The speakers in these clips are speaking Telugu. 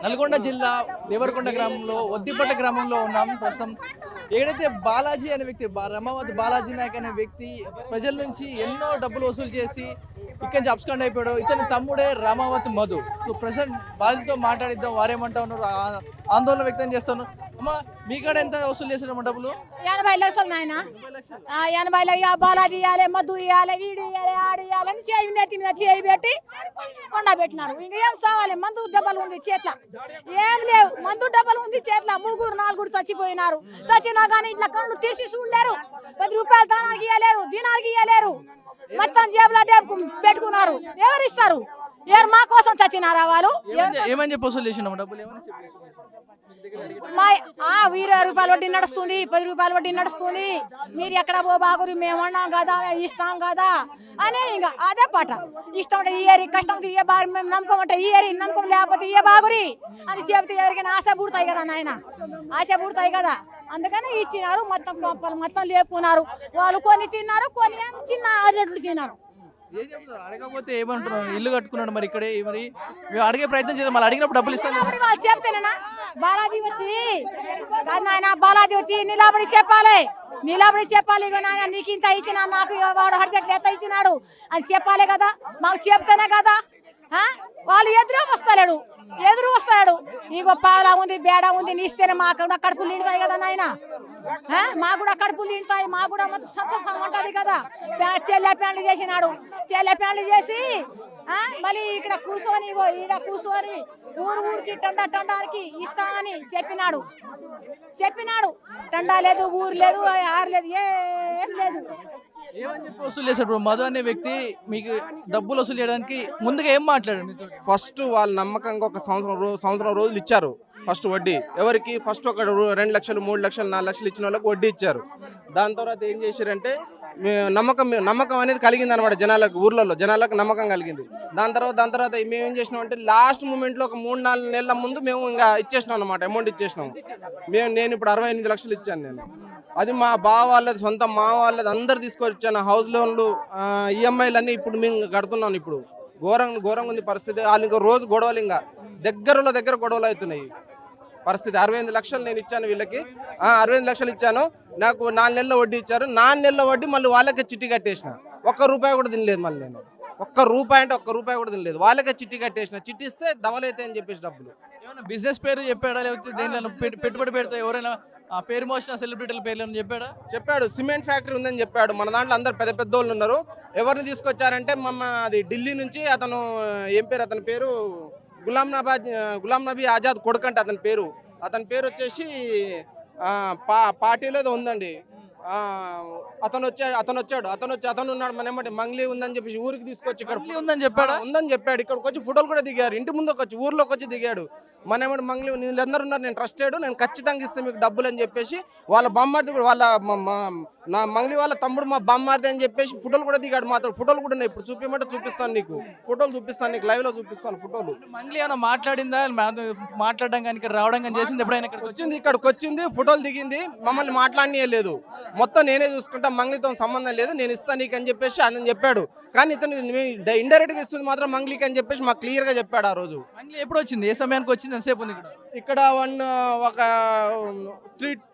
నల్గొండ జిల్లా దేవరకొండ గ్రామంలో ఒద్దిపట్ల గ్రామంలో ఉన్నాం ప్రస్తుతం. ఏదైతే బాలాజీ అనే వ్యక్తి రమావతి బాలాజీ నాయక్ అనే వ్యక్తి ప్రజల నుంచి ఎన్నో డబ్బులు వసూలు చేసి ఇక్కడి నుంచి అబ్స్కాండ్ అయిపోయాడు. ఇతని తమ్ముడే రామావతి మధు. సో ప్రజెంట్ బాలాజీతో మాట్లాడిద్దాం, వారేమంటా ఉన్నారు, ఆందోళన వ్యక్తం చేస్తాను. అమ్మా మీ కాడ ఎంత వసూలు చేశారమ్మా డబ్బులు? 80 లక్షలు నాయన. 80 బాలాజీ ఇవ్వాలి, మధు ఇవ్వాలి, వీడు ఇవ్వాలి, ఆడు ఇవ్వాలని చేయి నెత్తి మీద చేయి పెట్టి కొండ పెట్టినారు. ఇంకేం చావాలి? మందు డబ్బలు ఉంది చేట్ల, ఏం లేవు. మందు డబ్బలు ఉంది చేట్ల. 3-4 చచ్చిపోయినారు. చచ్చినా కానీ ఇట్లా కళ్ళు తీసి చూడలేరు. 10 రూపాయలు దానానికి ఇవ్వలేరు, దినానికి ఇవ్వలేరు. మొత్తం జేబులో పెట్టుకున్నారు. ఎవరు ఇస్తారు? ఎవరు మా కోసం చచ్చినారా వాళ్ళు? ఏమని చెప్పి వసూలు చేసినాము డబ్బులు? 20 రూపాయలు వడ్డీ నడుస్తుంది, 10 రూపాయలు వడ్డీ నడుస్తుంది. మీరు ఎక్కడ పో బాగురి, మేము అన్నాం కదా, ఇస్తాం కదా అని ఇంకా అదే పాట. ఇష్టం ఉంటే ఇయ్యరి, కష్టం ఉంటే ఇయ్య బాగు, మేము నమ్మకం ఉంటే ఇయ్యరి, నమ్మకం లేకపోతే ఇయ్య బాగురి అని చెబితే ఎవరికైనా ఆశ పుడతాయి కదా నాయన, ఆశ పుడతాయి కదా. అందుకని ఇచ్చినారు. మొత్తం కోపలు మొత్తం లేపుకున్నారు. వాళ్ళు కొన్ని తిన్నారు, కొన్ని చిన్న అరెట్లు తిన్నారు. అడగకపోతే ఏమంటున్నారు? ఇల్లు కట్టుకున్నాడు మరి ఇక్కడే, మరి అడిగే ప్రయత్నం చేద్దాం. మళ్ళీ అడిగినప్పుడు డబ్బులు ఇస్తాను వాళ్ళు చెప్తేనేనా బాలాజీ వచ్చి నాయన, బాలాజీ వచ్చి నిలబడి చెప్పాలి, నిలబడి చెప్పాలి. ఇక నాయన నీకు ఇంత ఇచ్చినా, నాకు వాడు హర్జెట్లు ఎంత ఇచ్చినాడు అని చెప్పాలి కదా. మాకు చెప్తేనే కదా. వాళ్ళు ఎదురు వస్తాడు. ఇగో పాల ఉంది, బేడ ఉంది, నీస్తేనే మాకు కూడా కడుపులు నిండుతాయి కదా నాయన. మాకు కూడా కడుపులు నిండుతాయి, మాకు కూడా మొత్తం సంతోషం ఉంటుంది కదా. చెల్లె ప్యాండ్లు చేసినాడు. చెల్లె ప్యాండ్లు చేసి మళ్ళీ ఇక్కడ కూర్చొని ఈడ కూర్చొని ఊరికి టండానికి ఇస్తామని చెప్పినాడు. టండా లేదు, ఊరు లేదు, ఆరు లేదు, ఏం లేదు. ఏమని చెప్పి వసూలు చేశాడు మధు అనే వ్యక్తి? మీకు డబ్బులు వసూలు చేయడానికి ముందుగా ఏం మాట్లాడారు మీతో? ఫస్ట్ వాళ్ళు నమ్మకంగా ఒక సంవత్సరం రోజులు ఇచ్చారు. ఫస్ట్ వడ్డీ ఎవరికి? ఫస్ట్ ఒక 2 లక్షలు, 3 లక్షలు, 4 లక్షలు ఇచ్చిన వాళ్ళకి వడ్డీ ఇచ్చారు. దాని తర్వాత ఏం చేశారంటే నమ్మకం అనేది కలిగింది అనమాట జనాలకు, ఊర్లలో జనాలకు నమ్మకం కలిగింది. దాని తర్వాత మేము ఏం చేసినాం అంటే లాస్ట్ మూమెంట్లో ఒక 3-4 నెలల ముందు మేము ఇంకా ఇచ్చేసినాం అనమాట, అమౌంట్ ఇచ్చేసినాం. నేను ఇప్పుడు 68 లక్షలు ఇచ్చాను నేను. అది మా బావ వాళ్ళది, సొంత మా వాళ్ళది, అందరు తీసుకొచ్చాను. హౌస్ లోన్లు, ఈఎంఐలు అన్నీ ఇప్పుడు మేము కడుతున్నాను. ఇప్పుడు ఘోరంగా ఉంది పరిస్థితి. వాళ్ళు ఇంకా రోజు గొడవలు, ఇంకా దగ్గర గొడవలు అవుతున్నాయి పరిస్థితి. 68 లక్షలు నేను ఇచ్చాను వీళ్ళకి, 68 లక్షలు ఇచ్చాను. నాకు 4 నెలల వడ్డీ ఇచ్చారు. 4 నెలల వడ్డీ మళ్ళీ వాళ్ళకే చిట్టి కట్టేసిన. 1 రూపాయి కూడా తినలేదు మళ్ళీ నేను. 1 రూపాయి కూడా తినలేదు. వాళ్ళకే చిట్టి కట్టేసిన. చిట్టి ఇస్తే డబల్ అయితే అని చెప్పేసి డబ్బులు. ఏమన్నా బిజినెస్ పేరు చెప్పాడా, లేకపోతే దేనిలో పెట్టుబడి పెడతా ఎవరైనా పేరు మోసిన సెలబ్రిటీల పేర్లు చెప్పాడు. సిమెంట్ ఫ్యాక్టరీ ఉందని చెప్పాడు. మన దాంట్లో అందరు పెద్ద వాళ్ళు ఉన్నారు. ఎవరిని తీసుకొచ్చారంటే అది ఢిల్లీ నుంచి అతను, ఏం పేరు అతని పేరు, గులాం నబీ ఆజాద్ కొడుకంటే అతని పేరు వచ్చేసి పార్టీలో ఏదో ఉందండి. అతను ఉన్నాడు. మన ఏమంటే మంగ్లీ ఉందని చెప్పేసి ఊరికి తీసుకొచ్చి ఇక్కడ ఉందని చెప్పాడు. ఇక్కడికి వచ్చి ఫోటోలు కూడా దిగారు. ఇంటి ముందుకు వచ్చి, ఊర్లోకి వచ్చి దిగాడు. మన ఏమంటే మంగ్లీ వీళ్ళందరూ ఉన్నారు, నేను ట్రస్టెడ్, నేను ఖచ్చితంగా ఇస్తే మీకు డబ్బులు అని చెప్పేసి వాళ్ళ బామ్మార్ది, నా మంగ్లీ వాళ్ళ తమ్ముడు మా బామ్మార్ది అని చెప్పేసి ఫోటోలు కూడా దిగాడు. మాత్రం ఫోటోలు కూడా ఉన్నాయి. ఇప్పుడు చూపించమంటే చూపిస్తాను, నీకు ఫోటోలు చూపిస్తాను, నీకు లైవ్ లో చూపిస్తాను ఫోటోలు. మంగ్లీ ఏమైనా మాట్లాడిందా? మాట్లాడడం కానీ ఇక్కడ రావడం కానీ చేసింది ఎప్పుడైనా? ఇక్కడికి వచ్చింది, ఫోటోలు దిగింది, మమ్మల్ని మాట్లాడలేదు. మొత్తం నేనే చూసుకుంటా, మంగ్లీతో సంబంధం లేదు, నేను ఇస్తాను నీకు అని చెప్పేసి అని చెప్పాడు. కానీ ఇతను ఇండైరెక్ట్ గా ఇస్తుంది మాత్రం మంగ్లీకి అని చెప్పేసి మాకు క్లియర్ గా చెప్పాడు. ఆ రోజు మంగ్లీ ఎప్పుడు వచ్చింది, ఏ సమయానికి వచ్చింది, ఎంతసేపు ఉంది ఇక్కడ? ఒక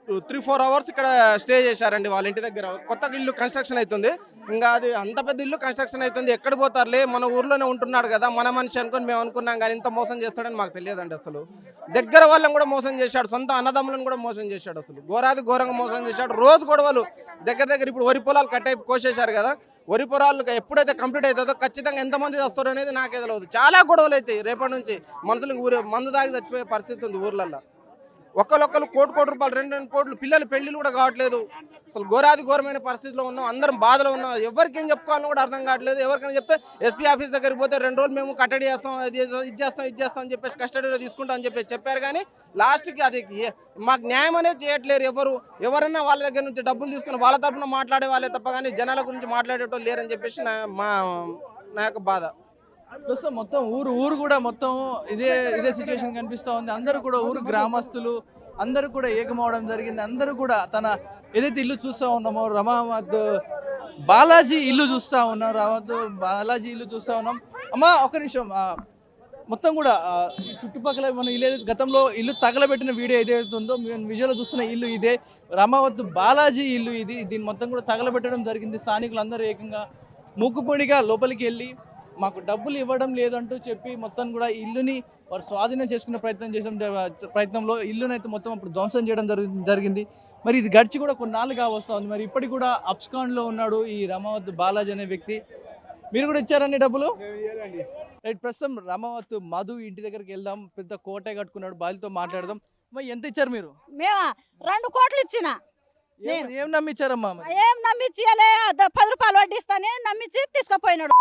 3-4 అవర్స్ ఇక్కడ స్టే చేశారండి వాళ్ళ ఇంటి దగ్గర. కొత్తగా ఇల్లు కన్స్ట్రక్షన్ అవుతుంది. ఇంకా అది అంత పెద్ద ఇల్లు కన్స్ట్రక్షన్ అవుతుంది. ఎక్కడ పోతారులే, మన ఊర్లోనే ఉంటున్నాడు కదా, మన మనిషి అనుకుని మేము అనుకున్నాం. కానీ ఇంత మోసం చేస్తాడని మాకు తెలియదండి. అసలు దగ్గర వాళ్ళని కూడా మోసం చేశాడు, సొంత అన్నదమ్ములను కూడా మోసం చేశాడు. అసలు ఘోరంగా మోసం చేశాడు. రోజు గొడవలు దగ్గర. ఇప్పుడు వరి పొలాలు కోసేశారు కదా, వరి పొలాలు ఎప్పుడైతే కంప్లీట్ అవుతుందో ఖచ్చితంగా ఎంతమంది వస్తారో అనేది నాకే తెలియదు. చాలా గొడవలు అవుతాయి రేపటి నుంచి. మనుషులకు మందు దాగి చచ్చిపోయే పరిస్థితి ఉంది ఊర్లలో. ఒక్కరు కోటి రూపాయలు, 2 కోట్లు, పిల్లలు పెళ్లిళ్ళు కూడా కావట్లేదు. అసలు ఘోరమైన పరిస్థితిలో ఉన్నాం, అందరం బాధలో ఉన్నాం. ఎవరికేం చెప్పుకోవాలని కూడా అర్థం కావట్లేదు. ఎవరికైనా చెప్తే ఎస్పీ ఆఫీస్ దగ్గరికి పోతే 2 రోజులు మేము కట్టడి చేస్తాం, ఇది చేస్తాం అని చెప్పేసి కస్టడీలో తీసుకుంటాం అని చెప్పేసి చెప్పారు. కానీ లాస్ట్కి అది మాకు న్యాయం అనేది చేయట్లేరు. ఎవరైనా వాళ్ళ దగ్గర నుంచి డబ్బులు తీసుకుని వాళ్ళ తరఫున మాట్లాడే వాళ్ళే తప్ప కానీ జనాల గురించి మాట్లాడేటోళ్ళు లేరని చెప్పేసి నా యొక్క బాధ. ప్రస్తుతం మొత్తం ఊరు కూడా మొత్తం ఇదే సిచ్యువేషన్ కనిపిస్తూ ఉంది. అందరూ కూడా ఊరు గ్రామస్తులు అందరూ కూడా ఏకమవడం జరిగింది. అందరూ కూడా తన ఏదైతే ఇల్లు చూస్తూ ఉన్నామో రమావత్ బాలాజీ ఇల్లు చూస్తూ ఉన్నాం. బాలాజీ ఇల్లు చూస్తూ ఉన్నాం. అమ్మా ఒక నిమిషం, మొత్తం కూడా ఈ చుట్టుపక్కల మన ఇల్లు గతంలో ఇల్లు తగలబెట్టిన వీడియో ఏదైతే ఉందో మేము విజువల్ చూస్తున్న ఇల్లు ఇదే రామావత్ బాలాజీ ఇల్లు ఇది. దీన్ని మొత్తం కూడా తగలబెట్టడం జరిగింది. స్థానికులందరూ ఏకంగా మూకుపొడిగా లోపలికి వెళ్ళి మాకు డబ్బులు ఇవ్వడం లేదంటూ చెప్పి మొత్తం కూడా ఇల్లుని వారు స్వాధీనం చేసుకునే ప్రయత్నంలో ఇల్లునైతే మొత్తం అప్పుడు ధ్వంసం చేయడం జరిగింది. మరి ఇది గడిచి కూడా కొన్నాళ్ళు కావస్తా ఉంది. మరి ఇప్పటికి కూడా అబ్స్కాండ్లో ఉన్నాడు ఈ రామావత్ బాలాజీ అనే వ్యక్తి. మీరు కూడా ఇచ్చారండి డబ్బులు? రైట్, ప్రస్తుతం రామావత్ మధు ఇంటి దగ్గరికి వెళ్దాం. పెద్ద కోటే కట్టుకున్నాడు, బాలితో మాట్లాడదాం. మరి ఎంత ఇచ్చారు మీరు? మేమా 2 కోట్లు ఇచ్చిన. ఏం నమ్మిచ్చారమ్మా? ఏం నమ్మించి 10 రూపాయలు వడ్డిస్తానే నమ్మించి తీసుకుపోయినాడు.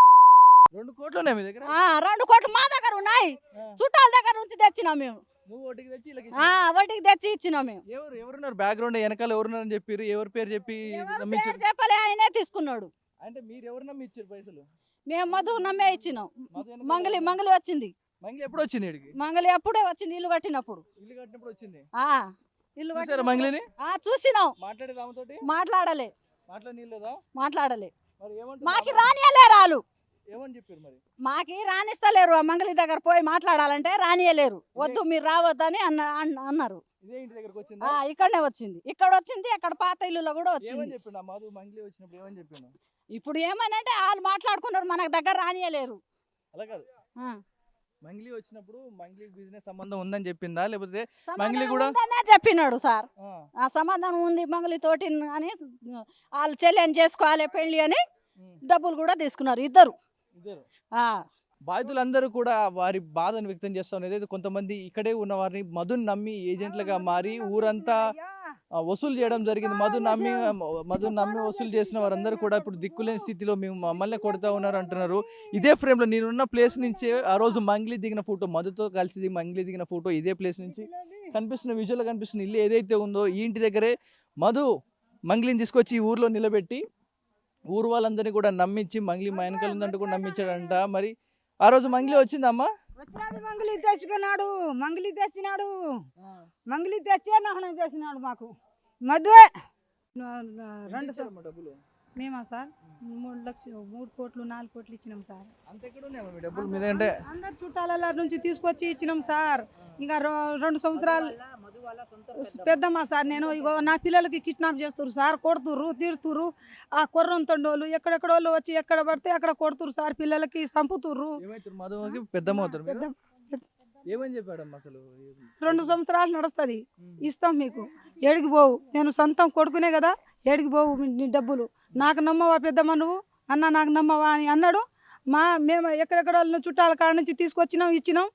2 కోట్లున్నాయి మీ దగ్గర? 2 కోట్లు మా దగ్గర ఉన్నాయి. చుట్టాల దగ్గర నుంచి తెచ్చినాం మేము. నువ్వు వడ్డీకి తెచ్చి వడ్డీకి తెచ్చి ఇచ్చినాం మేము. ఎవరున్నారు బ్యాక్గ్రౌండ్ వెనకాల? ఎవరున్నారని చెప్పారు? ఎవరి పేరు చెప్పి నమ్మించారు? చెప్పలే, ఆయనే తీసుకున్నాడు. అంటే మీరు ఎవరు నమ్మిచ్చారు పైసలు? మేము మధు నమ్మే ఇచ్చినాం. మంగళి వచ్చింది. మంగళి ఎప్పుడు వచ్చింది? మంగళి అప్పుడే వచ్చింది, ఇల్లు కట్టినప్పుడు. ఇల్లు కట్టినప్పుడు వచ్చింది. ఇల్లు కట్టారు మంగళిని? చూసినాం. మాట్లాడే రామతోటి మాట్లాడలే. మాట్లాడలే. మాకి రానియలేరు వాళ్ళు. ఏమని చెప్పారు మరి? మాకి రానిస్తలేరు. ఆ మంగళి దగ్గర పోయి మాట్లాడాలంటే రానియలేరు. వద్దు మీరు రావద్దని అన్నారు. ఇదే ఇంటి దగ్గరకు వచ్చిందా? ఇక్కడనే వచ్చింది. ఇక్కడ వచ్చింది, అక్కడ పాత ఇల్లులో కూడా వచ్చింది. మంగళి వచ్చినప్పుడు ఏమని చెప్పాను? ఇప్పుడు ఏమనంటే వాళ్ళు మాట్లాడుకున్నారు, మనకు దగ్గర రానియలేరు. అలా కాదు, మంగళి వచ్చినప్పుడు మంగళి బిజినెస్ సంబంధం ఉందని చెప్పిందా, లేకపోతే మంగళి కూడా చెప్పినాడు సార్ ఆ సంబంధం ఉంది మంగళి తోటి అని, వాళ్ళు చెల్లెని చేసుకోవాలి పెళ్లి అని డబ్బులు కూడా తీసుకున్నారు ఇద్దరు. బాధితులందరూ కూడా వారి బాధను వ్యక్తం చేస్తా ఉన్నారు. ఏదైతే కొంతమంది ఇక్కడే ఉన్న వారిని మధుని నమ్మి ఏజెంట్లుగా మారి ఊరంతా వసూలు చేయడం జరిగింది. మధుని నమ్మి వసూలు చేసిన వారందరూ కూడా ఇప్పుడు దిక్కులేని స్థితిలో మేము మమ్మల్ని కొడతా ఉన్నారు అంటున్నారు. ఇదే ఫ్రేమ్లో నేనున్న ప్లేస్ నుంచి ఆ రోజు మంగళి దిగిన ఫోటో, మధుతో కలిసి మంగళి దిగిన ఫోటో ఇదే ప్లేస్ నుంచి కనిపిస్తున్న విజువల్ కనిపిస్తున్న ఇల్లు ఏదైతే ఉందో ఈ ఇంటి దగ్గరే మధు మంగళిని తీసుకొచ్చి ఈ ఊర్లో నిలబెట్టి ఊరు వాళ్ళందరినీ కూడా నమ్మించి మంగళి మా వెనకాల ఉందంటూ కూడా నమ్మించాడంట. మరి ఆ రోజు మంగళి వచ్చిందమ్మా? మంగళి తెచ్చుకున్నాడు. మంగళి తెచ్చే నాశనం చేసినాడు మాకు. మధ్య 2 డబ్బులు మేమా సార్ 3 లక్షలు 3 కోట్లు 4 కోట్లు ఇచ్చినాం సార్. డబ్బులు మీద అంటే అందరు చుట్టాల నుంచి తీసుకొచ్చి ఇచ్చినాం సార్. ఇంకా 2 సంవత్సరాలు పెద్దమ్మా సార్. నేను ఇగో నా పిల్లలకి కిడ్నాప్ చేస్తున్నారు సార్, కొడుతురు తిడుతురు. ఆ కొర్రం తండోళ్ళు ఎక్కడెక్కడోళ్ళు వచ్చి ఎక్కడ పడితే అక్కడ కొడుతురు సార్, పిల్లలకి చంపుతుర్రు. ఏమని చెప్పాడమ్మా అసలు? 2 సంవత్సరాలు నడుస్తుంది, ఇస్తాం మీకు, ఏడికి పోవు, నేను సొంతం కొడుకునే కదా, ఏడికి పోవు నీ డబ్బులు, నాకు నమ్మవా పెద్దమ్మ నువ్వు అన్న, నాకు నమ్మవా అని అన్నాడు. మేము ఎక్కడెక్కడ చుట్టాల కాడ నుంచి తీసుకొచ్చినాం, ఇచ్చినాం.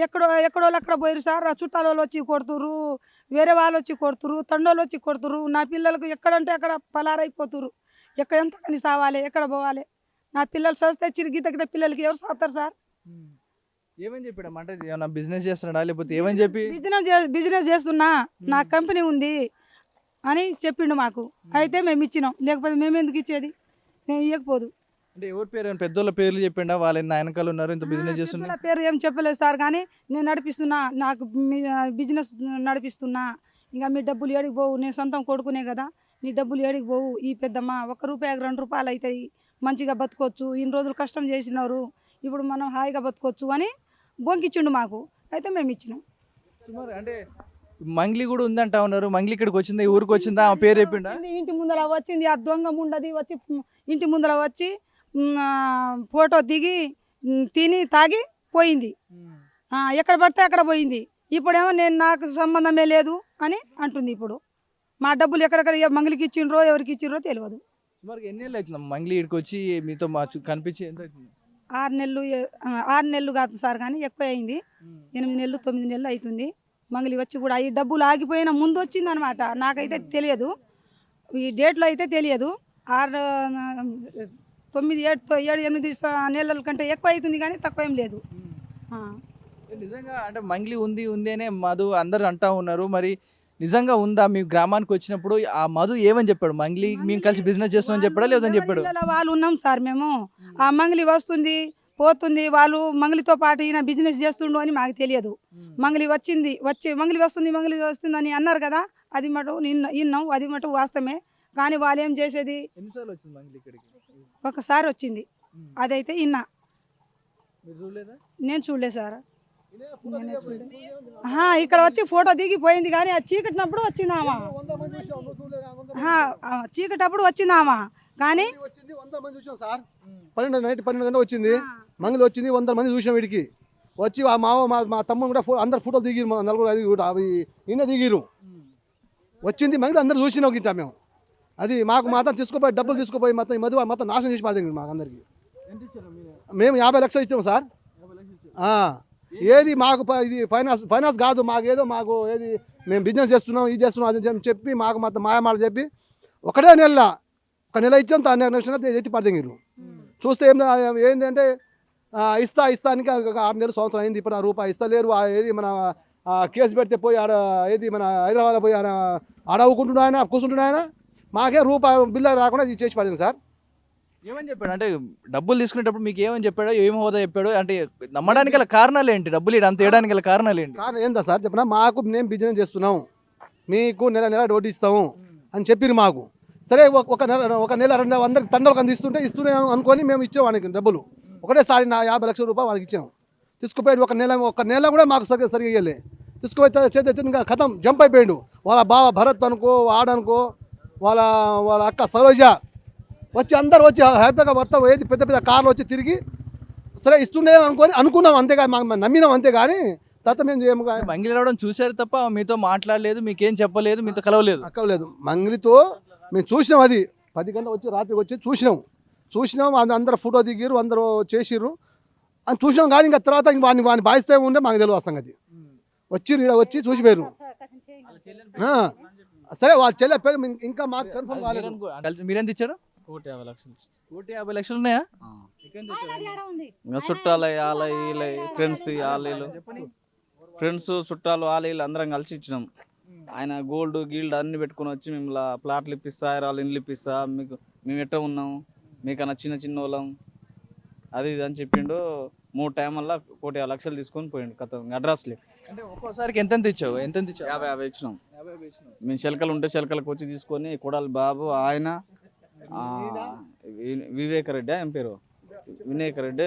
ఎక్కడోళ్ళు అక్కడ పోయారు సార్. ఆ చుట్టాల వాళ్ళు వచ్చి కొడుతురు, వేరే వాళ్ళు వచ్చి కొడుతురు, తండోళ్ళు వచ్చి కొడుతురు. నా పిల్లలకు ఎక్కడంటే అక్కడ పలారైపోతురు. ఎంత కానీ సావాలి, ఎక్కడ పోవాలి? నా పిల్లలు సస్తే గీత పిల్లలకి ఎవరు సాస్తారు సార్? ఏమని చెప్పాడు? అంటే ఏమన్నా బిజినెస్ చేస్తున్నాడా లేకపోతే ఏమని చెప్పి? బిజినెస్ చేస్తున్నా, నా కంపెనీ ఉంది అని చెప్పిండు మాకు. అయితే మేము ఇచ్చినాం, లేకపోతే మేము ఎందుకు ఇచ్చేది? మేము ఇవ్వకపోదు. అంటే ఎవరి పేరు? పెద్దోళ్ళ పేర్లు చెప్పిండా? వాళ్ళ నాయనకాలు ఉన్నారు ఇంత బిజినెస్ చేస్తున్నా? పేరు ఏం చెప్పలేదు సార్, కానీ నేను నడిపిస్తున్నా, నాకు బిజినెస్ నడిపిస్తున్నా. ఇంకా మీ డబ్బులు ఏడికి పోవు, నేను సొంతం కొడుకునే కదా, నీ డబ్బులు ఏడికి పోవు. ఈ పెద్దమ్మ 1 రూపాయి 2 రూపాయలు అవుతాయి, మంచిగా బతుకోవచ్చు, ఇన్ని రోజులు కష్టం చేసినారు, ఇప్పుడు మనం హాయిగా బతుకోవచ్చు అని బొంకిచ్చిండు మాకు. అయితే మేము ఇచ్చినాం. అంటే మంగళి కూడా ఉందంటా ఉన్నారు. మంగళి ఇక్కడికి వచ్చిందా, ఊరికి వచ్చిందా? ఆ పేరు చెప్పిండా? ఇంటి ముందర వచ్చింది, ఆ దొంగ ముండది వచ్చి ఇంటి ముందర వచ్చి ఫోటో దిగి తిని తాగి పోయింది. ఎక్కడ పడితే అక్కడ పోయింది. ఇప్పుడేమో నాకు సంబంధమే లేదు అని అంటుంది. ఇప్పుడు మా డబ్బులు ఎక్కడెక్కడ మంగళికి ఇచ్చిండ్రో ఎవరికి ఇచ్చిండ్రో తెలియదు. ఎన్ని నెలలు అవుతుంది మంగళి ఇక్కడికి వచ్చి మీతో కనిపించి? ఎంత అవుతుంది? 6 నెలలు కాదు సార్, కానీ ఎక్కువ అయింది. 8 నెలలు 9 నెలలు అవుతుంది. మంగళి వచ్చి కూడా ఈ డబ్బులు ఆగిపోయిన ముందు వచ్చింది అనమాట. నాకైతే తెలియదు, ఈ డేట్లో అయితే తెలియదు. 6, 9, 7, 8 నెలల కంటే ఎక్కువ అవుతుంది, కానీ తక్కువ ఏం లేదు. నిజంగా అంటే మంగళి ఉంది అనే మధు అందరు అంటా ఉన్నారు. మరి నిజంగా ఉందా? మీ గ్రామానికి వచ్చినప్పుడు ఆ మధు ఏమని చెప్పాడు? మంగళి మేము కలిసి బిజినెస్ చేస్తామని చెప్పాడా లేదని చెప్పాడు? వాళ్ళు ఉన్నాం సార్ మేము. ఆ మంగళి వస్తుంది పోతుంది, వాళ్ళు మంగళితో పాటు ఈయన బిజినెస్ చేస్తుండు అని మాకు తెలియదు. మంగళి మంగళి వస్తుంది అని అన్నారు కదా, అది మటు విన్నాం, అది మటు వాస్తవమే. కానీ వాళ్ళు ఏం చేసేది? ఒకసారి వచ్చింది, అదైతే ఇన్నా. మీరు చూడలేదా? నేను చూడలేదు సార్, నేనే చూడలేదు. ఇక్కడ వచ్చి ఫోటో దిగిపోయింది కానీ అది చీకటినప్పుడు వచ్చిందామా, చీకటప్పుడు వచ్చిందామా కానీ వచ్చింది 100 మంది చూసాం సార్. 12 గంటలు వచ్చింది, మంగళ వచ్చింది, 100 మంది చూసాం. వీడికి వచ్చి మా తమ్ముడు కూడా అందరు ఫోటోలు దిగిరు, మా 4 అవి ఈయన దిగిరు. వచ్చింది మంగళ అందరు చూసినాం గిట్ట మేము. అది మాకు మాత్రం తీసుకుపోయి డబ్బులు తీసుకుపోయి మొత్తం ఈ మధు మొత్తం నాశనం చేసి పడింది మాకు అందరికి. మేము 50 లక్షలు ఇచ్చాము సార్. ఏది మాకు ఇది ఫైనాన్స్ కాదు, మాకు ఏదో మాకు ఏది మేము బిజినెస్ చేస్తున్నాం, ఇది చేస్తున్నాం అది చెప్పి మాకు మొత్తం మాయమాటలు చెప్పి ఒక నెల ఇచ్చాం. నెక్స్ట్ ఎత్తి పడదగిరు. చూస్తే ఏంటంటే ఇస్తానికి 6 నెలలు సంవత్సరం అయింది. ఇప్పుడు రూపాయి ఇస్తలేరు. ఏది మన కేసు పెడితే పోయి ఆడ ఏది మన హైదరాబాద్లో పోయి ఆడ అవ్వుకుంటున్నా ఆయన, కూర్చుంటున్నా ఆయన. మాకే రూపాయి బిల్లు రాకుండా ఇది చేసి పడింది సార్. ఏమని చెప్పాడు అంటే డబ్బులు తీసుకునేటప్పుడు మీకు ఏమని చెప్పాడో, ఏం హోదా చెప్పాడో, అంటే నమ్మడానికి గల కారణాలు ఏంటి, డబ్బులు అంత వేయడానికి గల కారణాలు ఏంటి? కారణం ఏందా సార్ చెప్పిన, మాకు మేము బిజినెస్ చేస్తున్నాం, మీకు నెల డోటీ ఇస్తాము అని చెప్పిరు మాకు. సరే ఒక నెల 200 తండలకు ఇస్తూనే అనుకొని మేము ఇచ్చాం వానికి డబ్బులు. ఒకటేసారి 50 లక్షల రూపాయలు వాళ్ళకి ఇచ్చాము. తీసుకుపోయి ఒక నెల కూడా మాకు సరిగా ఇవ్వలే. తీసుకుపోయి చేతి ఇంకా కథం జంప్ అయిపోయాడు. వాళ్ళ బావ భరత్ అనుకో, ఆడనుకో, వాళ్ళ అక్క సరోజ వచ్చి అందరు వచ్చి హ్యాపీగా మొత్తం ఏది పెద్ద కార్లు వచ్చి తిరిగి సరే ఇస్తుండే అనుకున్నాం అంతేగా, మాకు నమ్మినాం అంతేగాని తర్వాత మేము మంగిలి రావడం చూశారు తప్ప మీతో మాట్లాడలేదు, మీకేం చెప్పలేదు, మీతో కలవలేదు. మంగిలితో మేము చూసినాం. అది 10 గంటలు వచ్చి రాత్రికి వచ్చి చూసినాం. అందరు ఫోటో దిగిరు, అందరూ చేసిర్రు అని చూసినాం. కానీ ఇంకా తర్వాత వాడిని బాయిస్తే ఉండే మాకు తెలియదు ఆ సంగతి. వచ్చి చూసిపోయారు. సరే వాళ్ళ చెల్లె ఇంకా మాకు కన్ఫర్మ్ కాలేదు. మీరెంత ఇచ్చారు? 150 లక్షలు. 150 లక్షలు ఉన్నాయా? ఇంకా చుట్టాలు వాళ్ళ ఫ్రెండ్స్ వాళ్ళు ఫ్రెండ్స్ చుట్టాలు వాళ్ళు అందరం కలిసి ఇచ్చినాం. ఆయన గోల్డ్ గీల్డ్ అన్ని పెట్టుకుని వచ్చి మేము ప్లాట్లు ఇప్పిస్తా, రాళ్ళు ఇండ్లు ఇప్పిస్తా, మేము ఎట్ట ఉన్నాం, మీకన్నా చిన్న వాళ్ళం అది ఇది అని చెప్పిండు. 3 టైం వల్ల 150 లక్షలు తీసుకొని పోయిండు కథ అడ్రస్లే. అంటే ఒక్కోసారికి ఎంత ఇచ్చావు? 50 ఇచ్చినాం. మేము శెలకలు ఉంటే శెలకలకు వచ్చి తీసుకొని కొడాలి బాబు, ఆయన వివేక్ రెడ్డి, ఏం పేరు వినాయక్ రెడ్డి,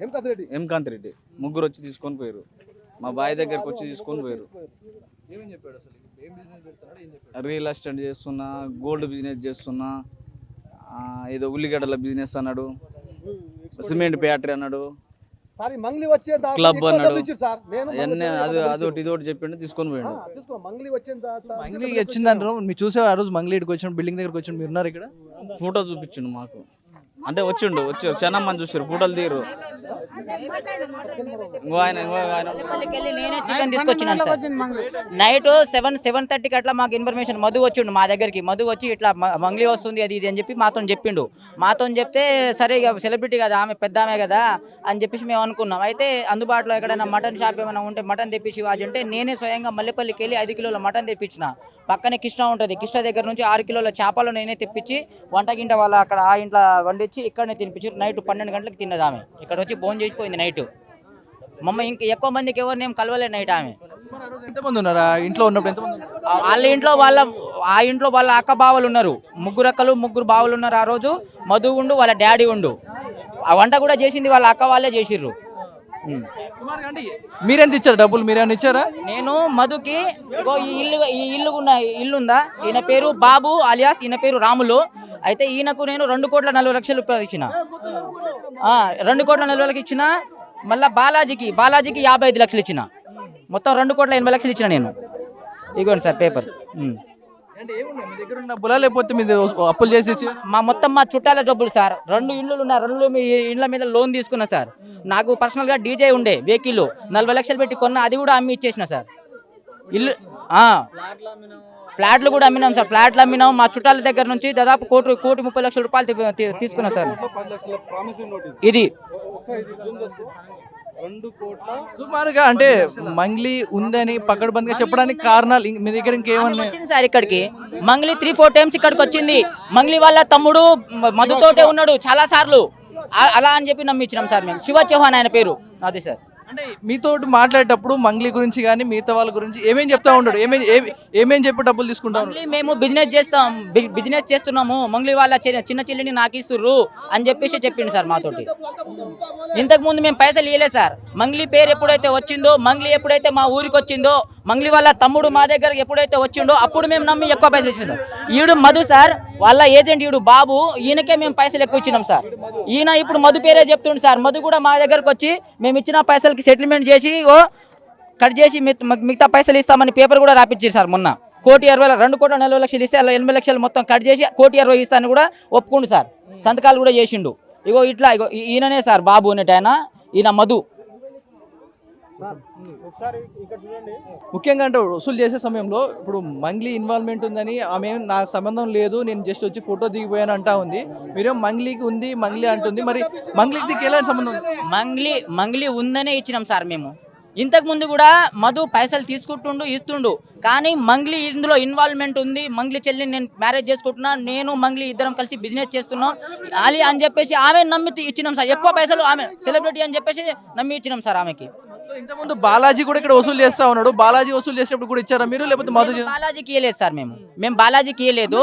హేమకాంత్ రెడ్డి, ముగ్గురు వచ్చి తీసుకొని పోయారు. మా బాయ్ దగ్గరకు వచ్చి తీసుకొని పోయారు. రియల్ ఎస్టేట్ చేస్తున్నా, గోల్డ్ బిజినెస్ చేస్తున్నా, ఏదో ఉల్లిగడ్డల బిజినెస్ అన్నాడు, సిమెంట్ ఫ్యాక్టరీ అన్నాడు, క్లబ్ అన్నాడు, అవన్నీ అదొకటి ఇదొకటి చెప్పిండు, తీసుకొని పోయిండు. మంగ్లీ వచ్చిందంటారు మీరు చూసే ఆ రోజు మంగ్లీ ఇక్కడికి వచ్చిన బిల్డింగ్ దగ్గరకు వచ్చి మీరు ఉన్నారు ఇక్కడ? ఫోటో చూపించిండు మాకు. అంటే వచ్చి చాలా మంది చూసారు, ఫోటోలు దిగరు. నేనే చికెన్ తీసుకొచ్చినాను సార్. నైట్ 7:30కి అట్లా మాకు ఇన్ఫర్మేషన్ మధు వచ్చిండు మా దగ్గరికి. మధు వచ్చి ఇట్లా మంగ్లీ వస్తుంది అది ఇది అని చెప్పి మాతో చెప్పిండు. మాతో చెప్తే సరే ఇక సెలబ్రిటీ కదా ఆమె, పెద్ద ఆమె కదా అని చెప్పేసి మేము అనుకున్నాం. అయితే అందుబాటులో ఎక్కడైనా మటన్ షాప్ ఏమైనా ఉంటే మటన్ తెప్పించి వాజి అంటే నేనే స్వయంగా మల్లెపల్లికి వెళ్ళి 5 కిలోల మటన్ తెప్పించిన. పక్కనే కృష్ణ ఉంటుంది, కృష్ణ దగ్గర నుంచి 6 కిలోల చేపలు నేనే తెప్పించి వంటగింట వాళ్ళ అక్కడ ఆ ఇంట్లో వండించి ఇక్కడనే తినిపించి నైట్ 12 గంటలకు తిన్నది ఆమె. ఇక్కడ వచ్చి భోజనం చేసిపోయింది నైట్. మమ్మ ఇంకా ఎక్కువ మందికి ఎవరిని ఏం కలవలేదు నైట్ ఆమె. ఎంతమంది ఉన్నారు ఇంట్లో ఉన్నప్పుడు? వాళ్ళ ఇంట్లో ఆ ఇంట్లో వాళ్ళ అక్క బావలు ఉన్నారు, 3 అక్కలు 3 బావలు ఉన్నారు. ఆ రోజు మధు ఉండు, వాళ్ళ డాడీ ఉండు. ఆ వంట కూడా చేసింది వాళ్ళ అక్క వాళ్ళే చేసిర్రు. మీరెంత ఇచ్చారు డబ్బులు? మీరేమైనా ఇచ్చారా? నేను మధుకి ఈ ఇల్లుందా, ఈయన పేరు బాబు అలియాస్, ఈయన పేరు రాములు. అయితే ఈయనకు నేను 2,40,00,000 రూపాయలు ఇచ్చిన. 2,40,00,000 ఇచ్చిన. మళ్ళీ బాలాజీకి 55 లక్షలు ఇచ్చిన. మొత్తం 2,80,00,000 ఇచ్చిన నేను. ఇదిగోండి సార్ పేపర్. లేకపోతే మీరు అప్పులు చేసి మా చుట్టాల డబ్బులు సార్. 2 ఇండ్లు ఉన్నాయి, 2 ఇండ్ల మీద లోన్ తీసుకున్నా సార్. నాకు పర్సనల్ గా డీజే ఉండే వెహికల్ 40 లక్షలు పెట్టి కొన్నా, అది కూడా అమ్మి ఇచ్చేసిన సార్. ఇల్లు ఫ్లాట్లు కూడా అమ్మినాం సార్. ఫ్లాట్లు అమ్మినాం. మా చుట్టాల దగ్గర నుంచి దాదాపు 1,30,00,000 రూపాయలు తీసుకున్నా సార్. ఇది సుమారుగా అంటే మంగ్లీ ఉందని పకడ్బందీగా చెప్పడానికి కారణాలు మీ దగ్గర ఇంకేమన్నా సార్? ఇక్కడికి మంగ్లీ 3-4 టైమ్స్ ఇక్కడికి వచ్చింది. మంగ్లీ వాళ్ళ తమ్ముడు మధుతోటే ఉన్నాడు చాలా సార్లు. అలా అని చెప్పి నమ్మించినాం సార్ మేము. శివ చౌహాన్ ఆయన పేరు. అదే సార్. అంటే మీతో మాట్లాడేటప్పుడు మంగ్లీ గురించి కానీ మిగతా వాళ్ళ గురించి ఏమేం చెప్తా ఉంటాడు, ఏమేం చెప్పి డబ్బులు తీసుకుంటా ఉంటాడు? మంగ్లీ మేము బిజినెస్ చేస్తున్నాము, మంగ్లీ వాళ్ళ చిన్న చెల్లిని నాకు ఇస్తుర్రు అని చెప్పేసి చెప్పిండు సార్ మాతోటి. ఇంతకు ముందు మేము పైసలు ఇవ్వలేదు సార్. మంగ్లీ పేరు ఎప్పుడైతే వచ్చిందో, మంగ్లీ ఎప్పుడైతే మా ఊరికి వచ్చిందో, మంగ్లీ వాళ్ళ తమ్ముడు మా దగ్గర ఎప్పుడైతే వచ్చిండో అప్పుడు మేము నమ్మి ఎక్కువ పైసలు ఇచ్చింది. ఈడు మధు సార్ వాళ్ళ ఏజెంట్, ఈడు బాబు, ఈయనకే మేము పైసలు ఎక్కువ ఇచ్చినాం సార్. ఈయన ఇప్పుడు మధు పేరే చెప్తుండు సార్. మధు కూడా మా దగ్గరకు వచ్చి మేము ఇచ్చిన పైసలకి సెటిల్మెంట్ చేసి కట్ చేసి మిగతా పైసలు ఇస్తామని పేపర్ కూడా రాపిచ్చారు సార్. మొన్న 1,20,00,000 2,40,00,000 ఇస్తే అలా 80,00,000 మొత్తం కట్ చేసి 1,20,00,000 ఇస్తాను కూడా ఒప్పుకుండు సార్. సంతకాలు కూడా చేసిండు. ఇగో ఈయననే సార్ బాబు అనేట ఆయన, ఈయన మధు. ముఖ్యంగా అంటే వసూలు చేసే సమయంలో ఇప్పుడు మంగ్లీ ఇన్వాల్వ్మెంట్ ఉందని, ఆమె నాకు సంబంధం లేదు, నేను జస్ట్ వచ్చి ఫోటో దిగిపోయాను అంటా ఉంది. మీరేం మంగ్లీకి ఉంది మంగ్లీ అంటుంది, మరి మంగ్లీకి దిగి ఎలాంటి సంబంధం ఉంది? మంగ్లీ ఉందనే ఇచ్చినాం సార్ మేము. ఇంతకు ముందు కూడా మధు పైసలు తీసుకుంటుండు, ఇస్తుండు. కానీ మంగ్లీ ఇందులో ఇన్వాల్వ్మెంట్ ఉంది, మంగ్లీ చెల్లిని నేను మ్యారేజ్ చేసుకుంటున్నా, నేను మంగ్లీ ఇద్దరం కలిసి బిజినెస్ చేస్తున్నాం అది అని చెప్పేసి ఆమె నమ్మి ఇచ్చినాం సార్. ఎక్కువ పైసలు ఆమె సెలబ్రిటీ అని చెప్పేసి నమ్మి ఇచ్చినాం సార్ ఆమెకి. ఇంతకుముందు బాలాజీ కూడా ఇక్కడ వసూలు చేస్తా ఉన్నాడు. బాలాజీ వసూలు చేసేటప్పుడు కూడా ఇచ్చారా మీరు, లేకపోతే మధు? బాలాజీకి ఇవ్వలేదు సార్. మేము బాలాజీకి ఇవ్వలేదు.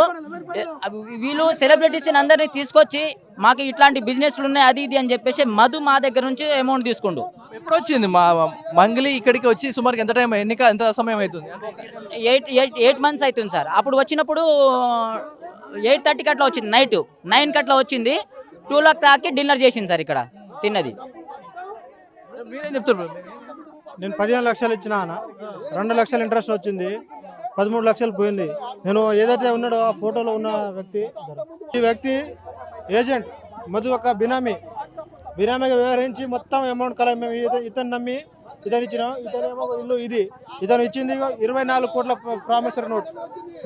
వీళ్ళు సెలబ్రిటీస్ అందరినీ తీసుకొచ్చి మాకు ఇట్లాంటి బిజినెస్లు ఉన్నాయి అది ఇది అని చెప్పేసి మధు మా దగ్గర నుంచి అమౌంట్ తీసుకుండు. ఎప్పుడు వచ్చింది మా మంగ్లీ ఇక్కడికి వచ్చి సుమారు ఎంత టైం, ఎంత సమయం అవుతుంది? 8 months అవుతుంది సార్. అప్పుడు వచ్చినప్పుడు 8:30 అట్లా వచ్చింది, నైట్ 9 అట్లా వచ్చింది. 2 డిన్నర్ చేసింది సార్ ఇక్కడ తిన్నది. మీరేం చెప్తారు? నేను 15 లక్షలు ఇచ్చిన, 2 లక్షలు ఇంట్రెస్ట్ వచ్చింది, 13 లక్షలు పోయింది. నేను ఏదైతే ఉన్నాడో ఆ ఫోటోలో ఉన్న వ్యక్తి, ఈ వ్యక్తి ఏజెంట్ మధు ఒక బినామీగా వ్యవహరించి మొత్తం అమౌంట్ మేము ఇతను నమ్మి ఇతను ఇచ్చినాం. ఇతనేమో ఇల్లు ఇది, ఇతను ఇచ్చింది 24 కోట్ల ప్రామిసరీ నోట్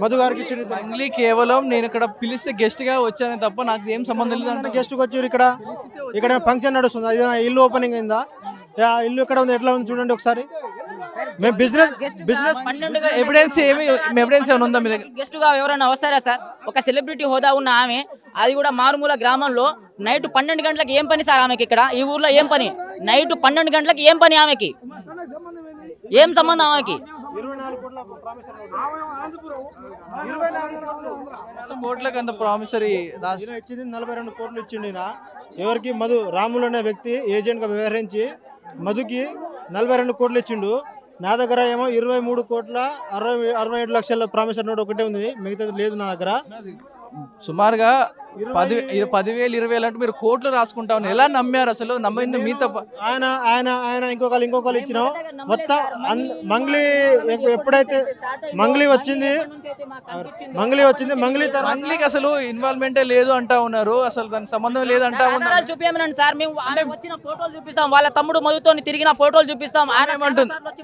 మధు గారికి ఇచ్చింది. మంగ్లీ కేవలం నేను ఇక్కడ పిలిస్తే గెస్ట్ గా వచ్చానే తప్ప నాకు ఏం సంబంధం లేదు. గెస్ట్కి వచ్చారు, ఇక్కడ ఫంక్షన్ నడుస్తుంది, అది ఇల్లు ఓపెనింగ్ అయిందా, ఇల్లు ఎక్కడ ఉంది, ఎట్లా ఉంది చూడండి ఒకసారి. మేము బిజినెస్ ఎవిడెన్స్ ఏమైనా ఉందా మీ దగ్గర? గెస్ట్ గా ఎవరైనా వస్తారా సార్? ఒక సెలబ్రిటీ హోదా ఉన్న ఆమె, అది కూడా మారుమూల గ్రామంలో నైట్ 12 గంటలకు ఏం పని సార్ ఆమెకి? ఇక్కడ ఈ ఊర్లో ఏం పని? నైట్ 12 గంటలకు ఏం పని ఆమెకి? ఏం సంబంధం ఆమెకి? 24 కోట్లకు అంత ప్రామిసరీ ఇచ్చింది. 42 కోట్లు ఇచ్చిండి. ఎవరికి? మధు రాములు అనే వ్యక్తి ఏజెంట్ గా వ్యవహరించి మధుకి 42 కోట్లు ఇచ్చిండు. నా దగ్గర ఏమో 23 కోట్ల 67 లక్షల ప్రామిసరీ నోట్ ఒకటే ఉంది, మిగతాది లేదు నా దగ్గర. సుమారుగా 10,000 20,000 అంటే మీరు కోట్లు రాసుకుంటా ఉన్నారు. ఎలా నమ్మారు అసలు? నమ్మింది మీ తప్ప. ఆయన ఇంకొకరు ఇచ్చినాం. మొత్తం మంగ్లీ ఎప్పుడైతే మంగ్లీ వచ్చింది మంగ్లీకి అసలు ఇన్వాల్వ్మెంటే లేదు అంటా ఉన్నారు, అసలు దానికి సంబంధం లేదు అంటా ఉన్నారు. చూపించమనండి సార్, మేము వచ్చిన ఫోటోలు చూపిస్తాం, వాళ్ళ తమ్ముడు మధుతో తిరిగిన ఫోటోలు చూపిస్తాం, ఆయన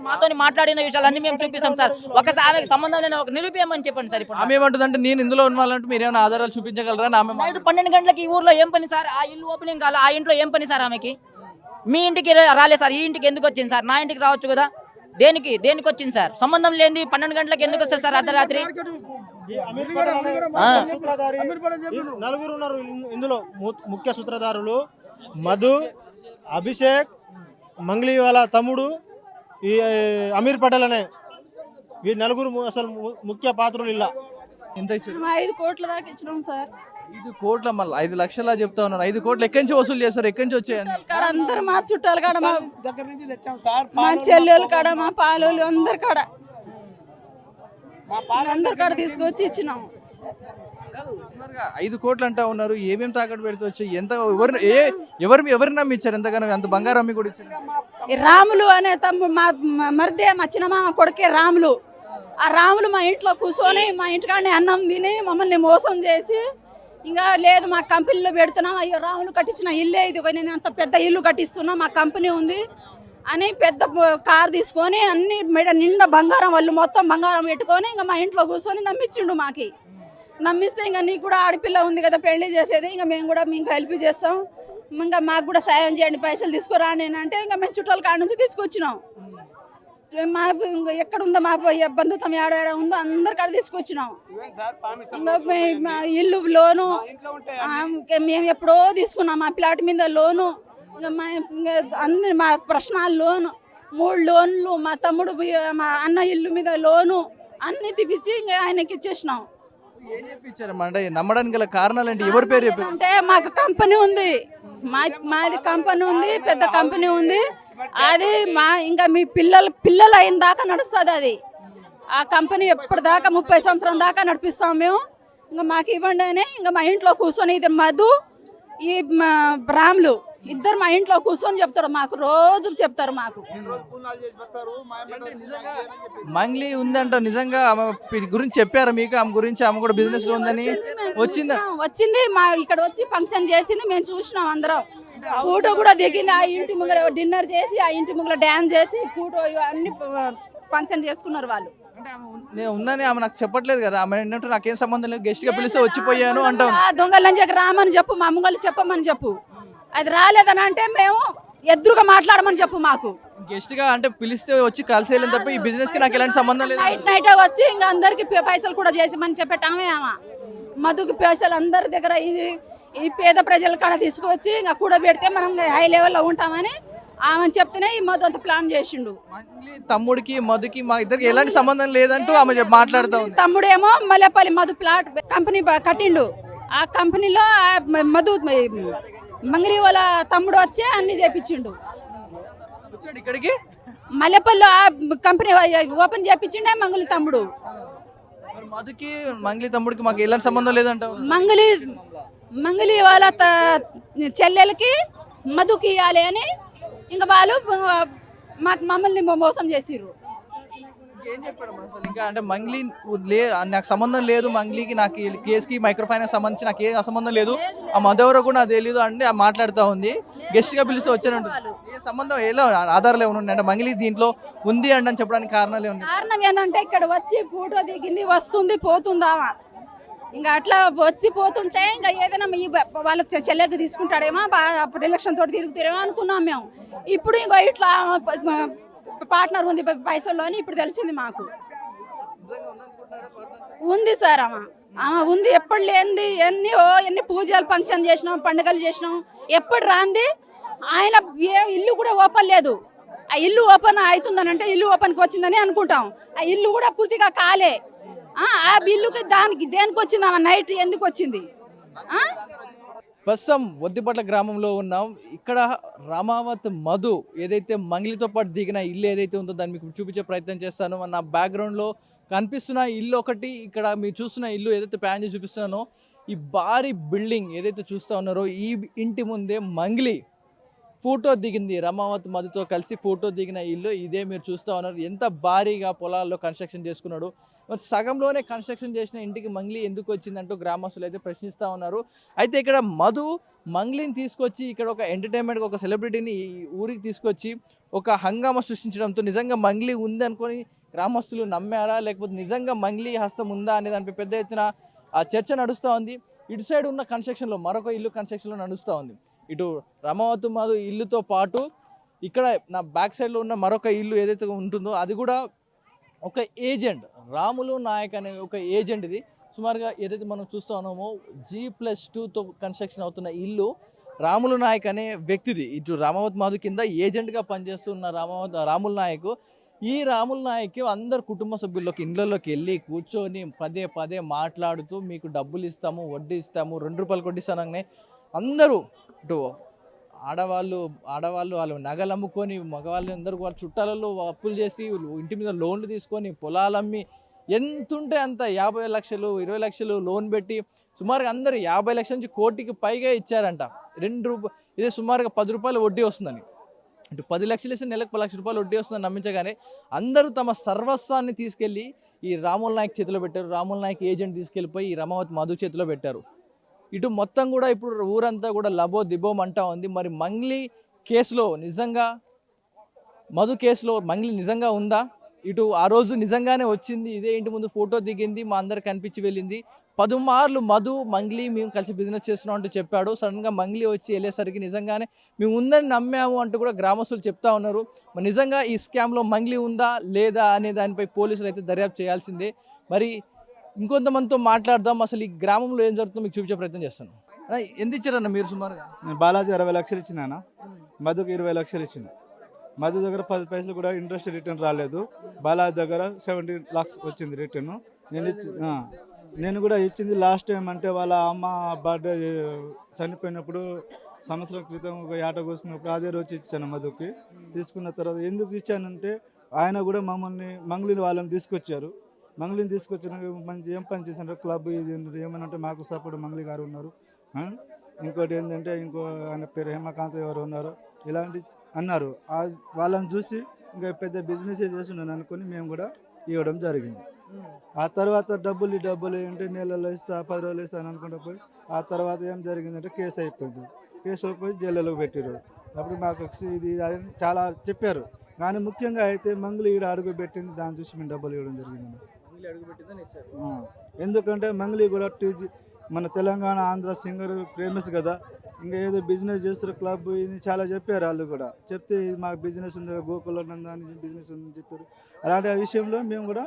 మాతో మాట్లాడిన విషయాలన్నీ మేము చూపిస్తాం సార్. ఒకసారి ఆమెకి సంబంధం లేని ఒక నిరూపేయమని చెప్పండి సార్. ఇప్పుడు ఆమె ఏమంటుందంటే నేను ఇందులో ఇన్వాల్వ్, మీరు ఏమైనా ఆధారాలు చూపించగలరా? ఆమె నైట్ 12 గంటలకి ఈ ఊర్లో ఏం పని సార్? ఆ ఇల్లు ఓపెనింగ్ కాదు, ఆ ఇంట్లో ఏం పని సార్ ఆమెకి? మీ ఇంటికి రాలేదు సార్, ఈ ఇంటికి ఎందుకు వచ్చింది సార్? నా ఇంటికి రావచ్చు కదా. దేనికి వచ్చింది సార్? సంబంధం లేని 12 గంటలకు ఎందుకు వస్తుంది సార్ అర్ధరాత్రి? నలుగురు ఉన్నారు ఇందులో. ముఖ్య సూత్రధారులు మధు, అభిషేక్, మంగ్లీ వాళ్ళ తమ్ముడు, ఈ అమీర్ పటేల్ అనే ఈ నలుగురు అసలు ముఖ్య పాత్రలు. ఇలా ఎంత ఇచ్చారు? 5 కోట్ల దాకా ఇచ్చినాం సార్. 5 కోట్ల, మళ్ళీ 5 లక్షలా చెప్తా ఉన్నారు. 5 కోట్లు ఎక్కడి నుంచి వసూలు చేస్తారు? ఎక్కడి నుంచి వచ్చాయని? అందరు మా చుట్టాలు కాడ, మా చెల్లెలు కాడ, మా పాలోళ్ళు అందరి కాడ, అందరి కాడ తీసుకొచ్చి ఇచ్చినాం. 5 కోట్లు అంటా ఉన్నారు. ఏమేమి తాకట్టు పెడితే వచ్చి ఎంత ఎవరిని నమ్మిచ్చారు? ఎంతగానో అంత బంగారం అమ్మి కూడా ఇచ్చారు. రాములు అనే తమ్ముడు, మా మరిదే, మా చిన్నమామ కొడుకే రాములు. ఆ రాములు మా ఇంట్లో కూర్చొని మా ఇంటికాడనే అన్నం తిని మమ్మల్ని మోసం చేసి, ఇంకా లేదు మా కంపెనీలో పెడుతున్నాం, అయ్యో రాములు కట్టించిన ఇల్లే ఇది, నేను అంత పెద్ద ఇల్లు కట్టిస్తున్నా, మా కంపెనీ ఉంది అని పెద్ద కారు తీసుకొని అన్ని మెడ నిండా బంగారం, వాళ్ళు మొత్తం బంగారం పెట్టుకొని ఇంకా మా ఇంట్లో కూర్చొని నమ్మించిండు. మాకి నమ్మిస్తే ఇంకా నీకు కూడా ఆడపిల్ల ఉంది కదా పెళ్లి చేసేది, ఇంకా మేము కూడా మీకు హెల్ప్ చేస్తాం, ఇంకా మాకు కూడా సాయం చేయండి, పైసలు తీసుకురా అంటే ఇంకా మేము చుట్టాల కాడ నుంచి తీసుకొచ్చినాం. మా ఎక్కడుందో మా బంధుత్వం ఏడ ఉందో అందరి కాడ తీసుకొచ్చినాం. ఇంకా మా ఇల్లు లోను మేము ఎప్పుడో తీసుకున్నాం, మా ప్లాట్ మీద లోను ఇంకా ఇంకా అన్ని మా ప్రశ్నలు లోను 3 లోన్లు మా తమ్ముడు మా అన్న ఇల్లు మీద లోను అన్ని తీపిచ్చి ఇంకా ఆయనకి ఇచ్చేసినాం. ఏం చెప్పించారమ్మా? అంటే నమ్మడానికి గల కారణాలు ఏంటి? ఎవరి పేరు చెప్పారు? అంటే మాకు కంపెనీ ఉంది, మాది కంపెనీ ఉంది, పెద్ద కంపెనీ ఉంది. అది ఇంకా మీ పిల్లలు అయిన దాకా నడుస్తుంది అది. ఆ కంపెనీ ఎప్పటిదాకా 30 సంవత్సరం దాకా నడిపిస్తాం మేము. ఇంకా మాకు ఇవ్వండి అని ఇంకా మా ఇంట్లో కూర్చొని ఇది మధు ఈ రాములు ఇద్దరు మా ఇంట్లో కూర్చొని చెప్తారు మాకు, రోజు చెప్తారు మాకు. మంగ్లీ ఉందంట, నిజంగా ఆమె గురించి చెప్పారా మీకు? ఆమె గురించి ఆమె కూడా బిజినెస్ లో ఉందని వచ్చింది మా ఇక్కడ వచ్చి ఫంక్షన్ చేసింది, మేము చూసినాం అందరం. ఫోటో కూడా దిగింది, ఆ ఇంటి ముంగర డిన్నర్ చేసి ఆ ఇంటి ముంగర డాన్స్ చేసి ఫోటో అన్ని ఫంక్షన్ చేసుకున్నారు వాళ్ళు. నేను ఉందని ఆమె నాకు చెప్పట్లేదు కదా, ఆమె ఏంటంటే నాకేం సంబంధం లేదు, గెస్ట్ గా పిలిస్తే వచ్చిపోయాను అంటాం. దొంగలని చెప్పి రామని చెప్పు, మా అమ్మగారు చెప్పమని చెప్పు. అది రాలేదని అంటే మేము ఎదురుగా మాట్లాడమని చెప్పు. మాకు గెస్ట్ గా అంటే పిలిస్తే వచ్చి కలిసి వెళ్ళిన తప్ప ఈ బిజినెస్ కి నాకు ఎలాంటి సంబంధం లేదు. నైట్ వచ్చి ఇంకా అందరికి పైసలు కూడా చేసామని చెప్పేటామే. ఆమె మధుకి పైసలు అందరి దగ్గర ఈ పేద ప్రజల కాడ తీసుకువచ్చి ఇంకా కూడా పెడితే మనం హై లెవెల్లో ఉంటామని ఆమె చెప్తేనే ఈ మధు అంత ప్లాన్ చేసిండు. తమ్ముడికి మధుకి మా ఇద్దరికి ఎలాంటి సంబంధం లేదంటూ ఆమె మాట్లాడుతూ ఉంది. తమ్ముడేమో మల్లెపల్లి మధు ప్లాట్ కంపెనీ కట్టిండు. ఆ కంపెనీలో మధు మంగళి వాళ్ళ తమ్ముడు వచ్చి అన్ని చేపించిండు. ఇక్కడికి మల్లెపల్లి ఆ కంపెనీ ఓపెన్ చేపించిండే మంగళి తమ్ముడు. మధుకి మంగళి తమ్ముడికి మాకు ఎలాంటి సంబంధం లేదంటావు. మంగళి వాళ్ళ చెల్లెలకి మధుకి ఇవ్వాలి అని ఇంకా వాళ్ళు మమ్మల్ని మోసం చేసిర్రు. ఏం చెప్పాడు అసలు? ఇంకా అంటే మంగ్లీ నాకు సంబంధం లేదు, మంగ్లీకి నాకు కేసుకి మైక్రో ఫైనాన్స్ సంబంధించి నాకు ఏ సంబంధం లేదు, ఆ మధువర కూడా నాకు తెలియదు అంటే మాట్లాడుతూ ఉంది. గెస్ట్ గా పిలిచి వచ్చానంటు ఏ సంబంధం ఎలా ఆధారాలు ఏమైనా అంటే మంగ్లీ దీంట్లో ఉంది అంటే అని చెప్పడానికి కారణాలు ఏమన్నా? కారణం ఏంటంటే ఇక్కడ వచ్చి ఫోటో దిగింది, వస్తుంది పోతుందామా, ఇంకా అట్లా వచ్చి పోతుంటే ఇంకా ఏదైనా వాళ్ళ చెల్లెకి తీసుకుంటాడేమో, అప్పుడు ఎలక్షన్ తోటి తిరుగుతారేమో అనుకున్నాం మేము. ఇప్పుడు ఇంకో ఇట్లా పార్ట్నర్ ఉంది పైసల్లో అని ఇప్పుడు తెలిసింది మాకు. ఉంది సార్, ఆమె ఉంది. ఎప్పుడు లేనిది ఎన్ని పూజలు ఫంక్షన్ చేసినాం, పండుగలు చేసినాం, ఎప్పుడు రాంది. ఆయన ఇల్లు కూడా ఓపెన్ లేదు. ఆ ఇల్లు ఓపెన్ అవుతుందని అంటే ఇల్లు ఓపెన్కి వచ్చిందని అనుకుంటాం. ఆ ఇల్లు కూడా పూర్తిగా కాలే. ఆ బిల్లుకి దేనికి వచ్చింది, ఆమె నైట్ ఎందుకు వచ్చింది? ప్రస్తుతం వద్దిపట్ల గ్రామంలో ఉన్నాం. ఇక్కడ రామావత్ మధు ఏదైతే మంగ్లీతో పాటు దిగిన ఇల్లు ఏదైతే ఉందో దాన్ని మీకు చూపించే ప్రయత్నం చేస్తాను. నా బ్యాక్గ్రౌండ్లో కనిపిస్తున్న ఇల్లు ఒకటి, ఇక్కడ మీరు చూస్తున్న ఇల్లు ఏదైతే ప్యాన్ చేసి చూపిస్తున్నానో ఈ భారీ బిల్డింగ్ ఏదైతే చూస్తూ ఉన్నారో ఈ ఇంటి ముందే మంగ్లీ ఫోటో దిగింది. రామావత్ మధుతో కలిసి ఫోటో దిగిన ఇల్లు ఇదే మీరు చూస్తూ ఉన్నారు. ఎంత భారీగా పొలాల్లో కన్స్ట్రక్షన్ చేసుకున్నాడు. మరి సగంలోనే కన్స్ట్రక్షన్ చేసిన ఇంటికి మంగ్లీ ఎందుకు వచ్చిందంటూ గ్రామస్తులు అయితే ప్రశ్నిస్తూ ఉన్నారు. అయితే ఇక్కడ మధు మంగ్లీని తీసుకొచ్చి ఇక్కడ ఒక ఎంటర్టైన్మెంట్ ఒక సెలబ్రిటీని ఊరికి తీసుకొచ్చి ఒక హంగామా సృష్టించడంతో నిజంగా మంగ్లీ ఉంది అనుకొని గ్రామస్తులు నమ్మారా, లేకపోతే నిజంగా మంగ్లీ హస్తం ఉందా అనే దానిపై పెద్ద ఎత్తున ఆ చర్చ నడుస్తూ ఉంది. ఇటు సైడ్ ఉన్న కన్స్ట్రక్షన్లో మరొక ఇల్లు కన్స్ట్రక్షన్లో నడుస్తూ ఉంది. ఇటు రామావత్ మధు ఇల్లుతో పాటు ఇక్కడ నా బ్యాక్ సైడ్లో ఉన్న మరొక ఇల్లు ఏదైతే ఉంటుందో అది కూడా ఒక ఏజెంట్ రాములు నాయక్ అనే ఒక ఏజెంట్. ఇది సుమారుగా ఏదైతే మనం చూస్తూ ఉన్నామో G+2తో కన్స్ట్రక్షన్ అవుతున్న ఇల్లు రాములు నాయక్ అనే వ్యక్తిది. ఇటు రామావత్ మధు కింద ఏజెంట్గా పనిచేస్తున్న రాములు నాయక్. ఈ రాములు నాయక్ అందరు కుటుంబ సభ్యుల్లోకి ఇళ్ళలోకి వెళ్ళి కూర్చొని పదే పదే మాట్లాడుతూ మీకు డబ్బులు ఇస్తాము, వడ్డీ ఇస్తాము, 2 రూపాయలు కొట్టిస్తానని అందరూ ఇటు ఆడవాళ్ళు వాళ్ళు నగలు అమ్ముకొని, మగవాళ్ళు అందరూ వాళ్ళ చుట్టాలలో అప్పులు చేసి ఇంటి మీద లోన్లు తీసుకొని పొలాలు అమ్మి ఎంతుంటే అంత 50 లక్షలు 20 లక్షలు లోన్ పెట్టి సుమారుగా అందరూ 50 లక్షల నుంచి కోటికి పైగా ఇచ్చారంట. 2 రూపాయలు ఇదే సుమారుగా 10 రూపాయలు వడ్డీ వస్తుందని, ఇటు 10 లక్షలు ఇస్తే నెలకు 10 లక్షల రూపాయలు వడ్డీ వస్తుందని నమ్మించగానే అందరూ తమ సర్వస్వాన్ని తీసుకెళ్ళి ఈ రాముల్ నాయక్ చేతిలో పెట్టారు. రాముల్ నాయక్ ఏజెంట్ తీసుకెళ్ళిపోయి ఈ రామావత్ మధు చేతిలో పెట్టారు. ఇటు మొత్తం కూడా ఇప్పుడు ఊరంతా కూడా లబో దిబోం అంటా ఉంది. మరి మంగ్లీ కేసులో నిజంగా మధు కేసులో మంగ్లీ నిజంగా ఉందా? ఇటు ఆ రోజు నిజంగానే వచ్చింది, ఇదే ఇంటి ముందు ఫోటో దిగింది, మా అందరు కనిపించి వెళ్ళింది. 10 మార్లు మధు మంగ్లీ మేము కలిసి బిజినెస్ చేస్తున్నాం అంటూ చెప్పాడు. సడన్గా మంగ్లీ వచ్చి వెళ్ళేసరికి నిజంగానే మేము ఉందని నమ్మాము అంటూ కూడా గ్రామస్తులు చెప్తా ఉన్నారు. మరి నిజంగా ఈ స్కామ్లో మంగ్లీ ఉందా లేదా అనే దానిపై పోలీసులు అయితే దర్యాప్తు చేయాల్సిందే. మరి ఇంకొంతమందితో మాట్లాడదాం, అసలు ఈ గ్రామంలో ఏం జరుగుతుందో మీకు చూపించే ప్రయత్నం చేస్తాను. అన్న, ఎంత ఇచ్చారన్న మీరు సుమారుగా? నేను బాలాజీ 60 లక్షలు ఇచ్చినానా, మధుకి 20 లక్షలు ఇచ్చిన. మధు దగ్గర 10 పైసలు కూడా ఇంట్రెస్ట్ రిటర్న్ రాలేదు. బాలాజీ దగ్గర 17 lakhs వచ్చింది రిటర్న్. నేను కూడా ఇచ్చింది లాస్ట్ టైం అంటే వాళ్ళ అమ్మ బర్త్డే చనిపోయినప్పుడు సంవత్సరం క్రితం ఒక ఏట కోసుకున్నప్పుడు అదే రోజు ఇచ్చాను మధుకి. తీసుకున్న తర్వాత ఎందుకు ఇచ్చానంటే ఆయన కూడా మమ్మల్ని మంగళిని వాళ్ళని తీసుకొచ్చారు. మంగళిని తీసుకొచ్చిన మంచి ఏం పని చేశారు క్లబ్ ఇది ఏమనంటే మాకు సపోర్ట్ మంగళి గారు ఉన్నారు. ఇంకోటి ఏంటంటే ఇంకో ఆయన పేరు హేమకాంత్ ఎవరు ఉన్నారు ఇలాంటి అన్నారు. వాళ్ళని చూసి ఇంకా పెద్ద బిజినెస్ చేస్తున్నాను అనుకుని మేము కూడా ఇవ్వడం జరిగింది. ఆ తర్వాత డబ్బులు ఏంటంటే నెలలో ఇస్తా 10 రోజులు ఇస్తాను అనుకుంటూ పోయి ఆ తర్వాత ఏం జరిగిందంటే కేసు అయిపోయింది. కేసు అయిపోయి జైల్లో పెట్టారు. అప్పుడు మాకు ఇది అది చాలా చెప్పారు. కానీ ముఖ్యంగా అయితే మంగళి ఈడ అడుగు పెట్టింది, దాన్ని చూసి మేము డబ్బులు ఇవ్వడం జరిగింది. ఎందుకంటే మంగళి కూడా మన తెలంగాణ ఆంధ్ర సింగర్ ఫేమస్ కదా, ఇంకా ఏదో బిజినెస్ చేస్తారు క్లబ్ ఇది చాలా చెప్పారు. వాళ్ళు కూడా చెప్తే మాకు బిజినెస్ ఉంది, గోకుల నందాని బిజినెస్ ఉందని చెప్పారు. అలాంటి విషయంలో మేము కూడా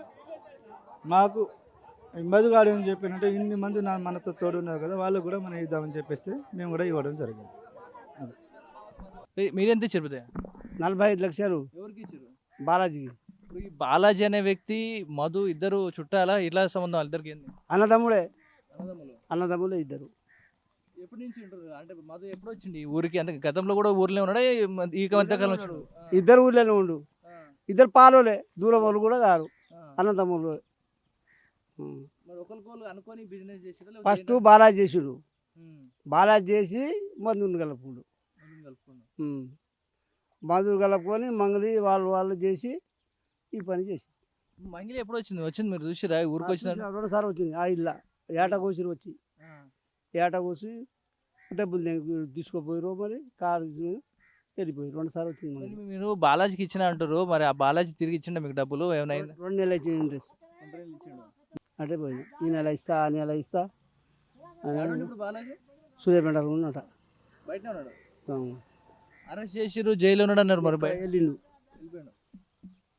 మాకు మధుగాడు ఏం చెప్పారంటే ఇన్ని మంది మనతో తోడున్నారు కదా, వాళ్ళు కూడా మనం ఇద్దామని చెప్పేస్తే మేము కూడా ఇవ్వడం జరిగింది. మీరెంత ఇచ్చారు పెద్దయ్య? 45 లక్షలు ఎవరికి ఇచ్చారు? బాలాజీకి. ఇప్పుడు ఈ బాలాజీ అనే వ్యక్తి మధు ఇద్దరు చుట్టాలా? ఇట్లా సంబంధం వాళ్ళిద్దరికి ఏంది? అన్నదమ్ముడే, అన్నదమ్ములు. అన్నదమ్ములే ఇద్దరు. ఎప్పటి నుంచి ఉంటారు? అంటే మధు ఎప్పుడు వచ్చింది ఈ ఊరికి? అంటే గతంలో కూడా ఊర్లో ఉన్నాడా? ఈ మధ్యకాలం వచ్చాడు? ఇద్దరు ఊళ్ళోనే ఉండు. ఇద్దరు పాలోలే, దూరం వాళ్ళు కూడా కాదు, అన్నదమ్ములు. అనుకోని బిజినెస్ చేసి ఫస్ట్ బాలాజీ చేసుడు, బాలాజీ చేసి మందుని కలుపుకుండు, మందులు కలుపుకొని మంగళి వాళ్ళు చేసి ఈ పని చేసి. మంగళి ఎప్పుడు వచ్చింది మీరు చూసిరా? ఊరికి వచ్చిన 2 సార్లు వచ్చింది. ఆ ఇల్లు ఏట కోసి వచ్చి ఏట కోసి డబ్బులు తీసుకోపోయారు, మరి కారు వెళ్ళిపోయి 2 సార్లు వచ్చింది. మీరు బాలాజీకి ఇచ్చిన అంటారు, మరి ఆ బాలాజీ తిరిగి ఇచ్చిండ మీకు డబ్బులు ఏమైనా? 2 నెలలు ఇచ్చిన ఇంట్రెస్ట్ అంటే పోయింది. ఈ నెల ఇస్తా, ఆ నెల ఇస్తా. సూర్యాపేటలో ఉన్నట బయట ఉన్నాడు, అరెస్ట్ చేసిరు, జైలు ఉన్నాడు అన్నారు. మరి వెళ్ళిండు.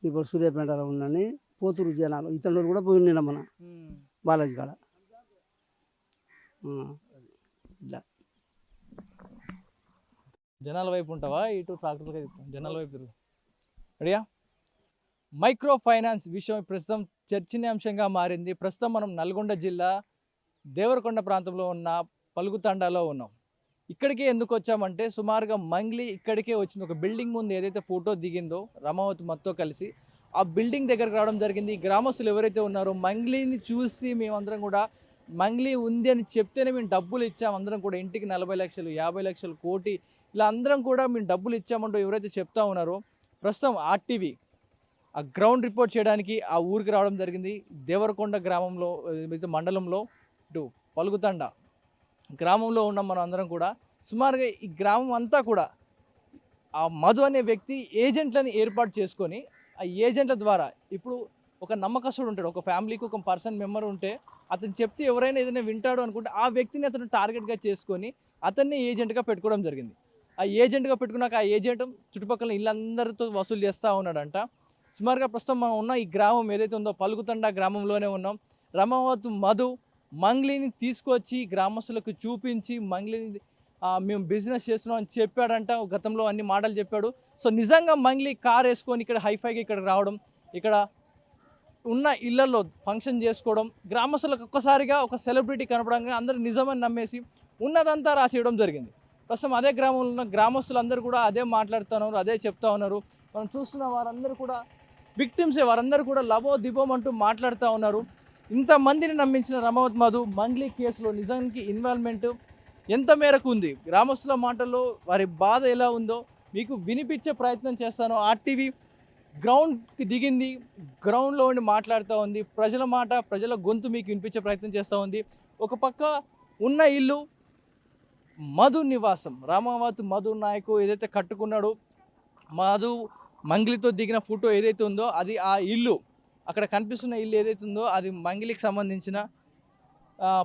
ఇప్పుడు సూర్యాపేటలో ఉన్నాని పోతురు జనాలు. ఇతరులు కూడా పోయి నిన్న మన బాలాజీ కాడ. ఇట్లా జనాల వైపు ఉంటావా? ఇటు ట్రాక్టర్గా జనాల వైపు తిరుగు. రెడీయా? మైక్రో ఫైనాన్స్ విషయం ప్రస్తుతం చర్చనీయాంశంగా మారింది. ప్రస్తుతం మనం నల్గొండ జిల్లా దేవరకొండ ప్రాంతంలో ఉన్న పలుగుతండాలో ఉన్నాం. ఇక్కడికే ఎందుకు వచ్చామంటే సుమారుగా మంగ్లీ ఇక్కడికే వచ్చింది. ఒక బిల్డింగ్ ముందు ఏదైతే ఫోటో దిగిందో రమావతి మత్తో కలిసి ఆ బిల్డింగ్ దగ్గరకు రావడం జరిగింది. ఈ గ్రామస్తులు ఎవరైతే ఉన్నారో మంగ్లీని చూసి మేమందరం కూడా మంగ్లీ ఉంది అని చెప్తేనే మేము డబ్బులు ఇచ్చాం, అందరం కూడా ఇంటికి 40 లక్షలు 50 లక్షలు కోటి ఇలా అందరం కూడా మేము డబ్బులు ఇచ్చామంటూ ఎవరైతే చెప్తా ఉన్నారో ప్రస్తుతం ఆర్టీవీ ఆ గ్రౌండ్ రిపోర్ట్ చేయడానికి ఆ ఊరికి రావడం జరిగింది. దేవరకొండ గ్రామంలో మండలంలో ఇటు పలుగుతండ గ్రామంలో ఉన్నాం మనం అందరం కూడా. సుమారుగా ఈ గ్రామం అంతా కూడా ఆ మధు అనే వ్యక్తి ఏజెంట్లని ఏర్పాటు చేసుకొని ఆ ఏజెంట్ల ద్వారా ఇప్పుడు ఒక నమ్మకస్తుడు ఉంటాడు, ఒక ఫ్యామిలీకి ఒక పర్సన్ మెంబర్ ఉంటే అతను చెప్తే ఎవరైనా ఏదైనా వింటాడు అనుకుంటే ఆ వ్యక్తిని అతను టార్గెట్గా చేసుకొని అతన్ని ఏజెంట్గా పెట్టుకోవడం జరిగింది. ఆ ఏజెంట్గా పెట్టుకున్నాక ఆ ఏజెంట్ చుట్టుపక్కల ఇళ్ళందరితో వసూలు చేస్తూ ఉన్నాడంట. సుమారుగా ప్రస్తుతం మనం ఉన్న ఈ గ్రామం ఏదైతే ఉందో పలుగుతండ గ్రామంలోనే ఉన్నాం. రమావతి మధు మంగ్లీని తీసుకొచ్చి గ్రామస్తులకు చూపించి మంగ్లీని మేము బిజినెస్ చేస్తున్నాం అని చెప్పాడంట. గతంలో అన్ని మాటలు చెప్పాడు. సో నిజంగా మంగ్లీ కార్ వేసుకొని ఇక్కడ హైఫైగా ఇక్కడ రావడం, ఇక్కడ ఉన్న ఇళ్లలో ఫంక్షన్ చేసుకోవడం, గ్రామస్తులకు ఒక్కసారిగా ఒక సెలబ్రిటీ కనపడంగా అందరూ నిజమని నమ్మేసి ఉన్నదంతా రాసేయడం జరిగింది. ప్రస్తుతం అదే గ్రామంలో ఉన్న గ్రామస్తులందరూ కూడా అదే మాట్లాడుతున్నారు, అదే చెప్తా ఉన్నారు. మనం చూస్తున్న వారందరూ కూడా విక్టిమ్సే, వారందరూ కూడా లబో దిబోం అంటూ మాట్లాడుతూ ఉన్నారు. ఇంతమందిని నమ్మించిన రమావతి మధు మంగ్లీ కేసులో నిజానికి ఇన్వాల్వ్మెంట్ ఎంత మేరకు ఉంది, గ్రామస్తుల మాటల్లో వారి బాధ ఎలా ఉందో మీకు వినిపించే ప్రయత్నం చేస్తాను. ఆర్టీవీ గ్రౌండ్కి దిగింది, గ్రౌండ్లో ఉండి మాట్లాడుతూ ఉంది, ప్రజల మాట ప్రజల గొంతు మీకు వినిపించే ప్రయత్నం చేస్తూ ఉంది. ఒక పక్క ఉన్న ఇల్లు మధు నివాసం, రామావతి మధు నాయకు ఏదైతే కట్టుకున్నాడో మధు మంగ్లీతో దిగిన ఫోటో ఏదైతే ఉందో అది ఆ ఇల్లు, అక్కడ కనిపిస్తున్న ఇల్లు ఏదైతే ఉందో అది మంగ్లీకి సంబంధించిన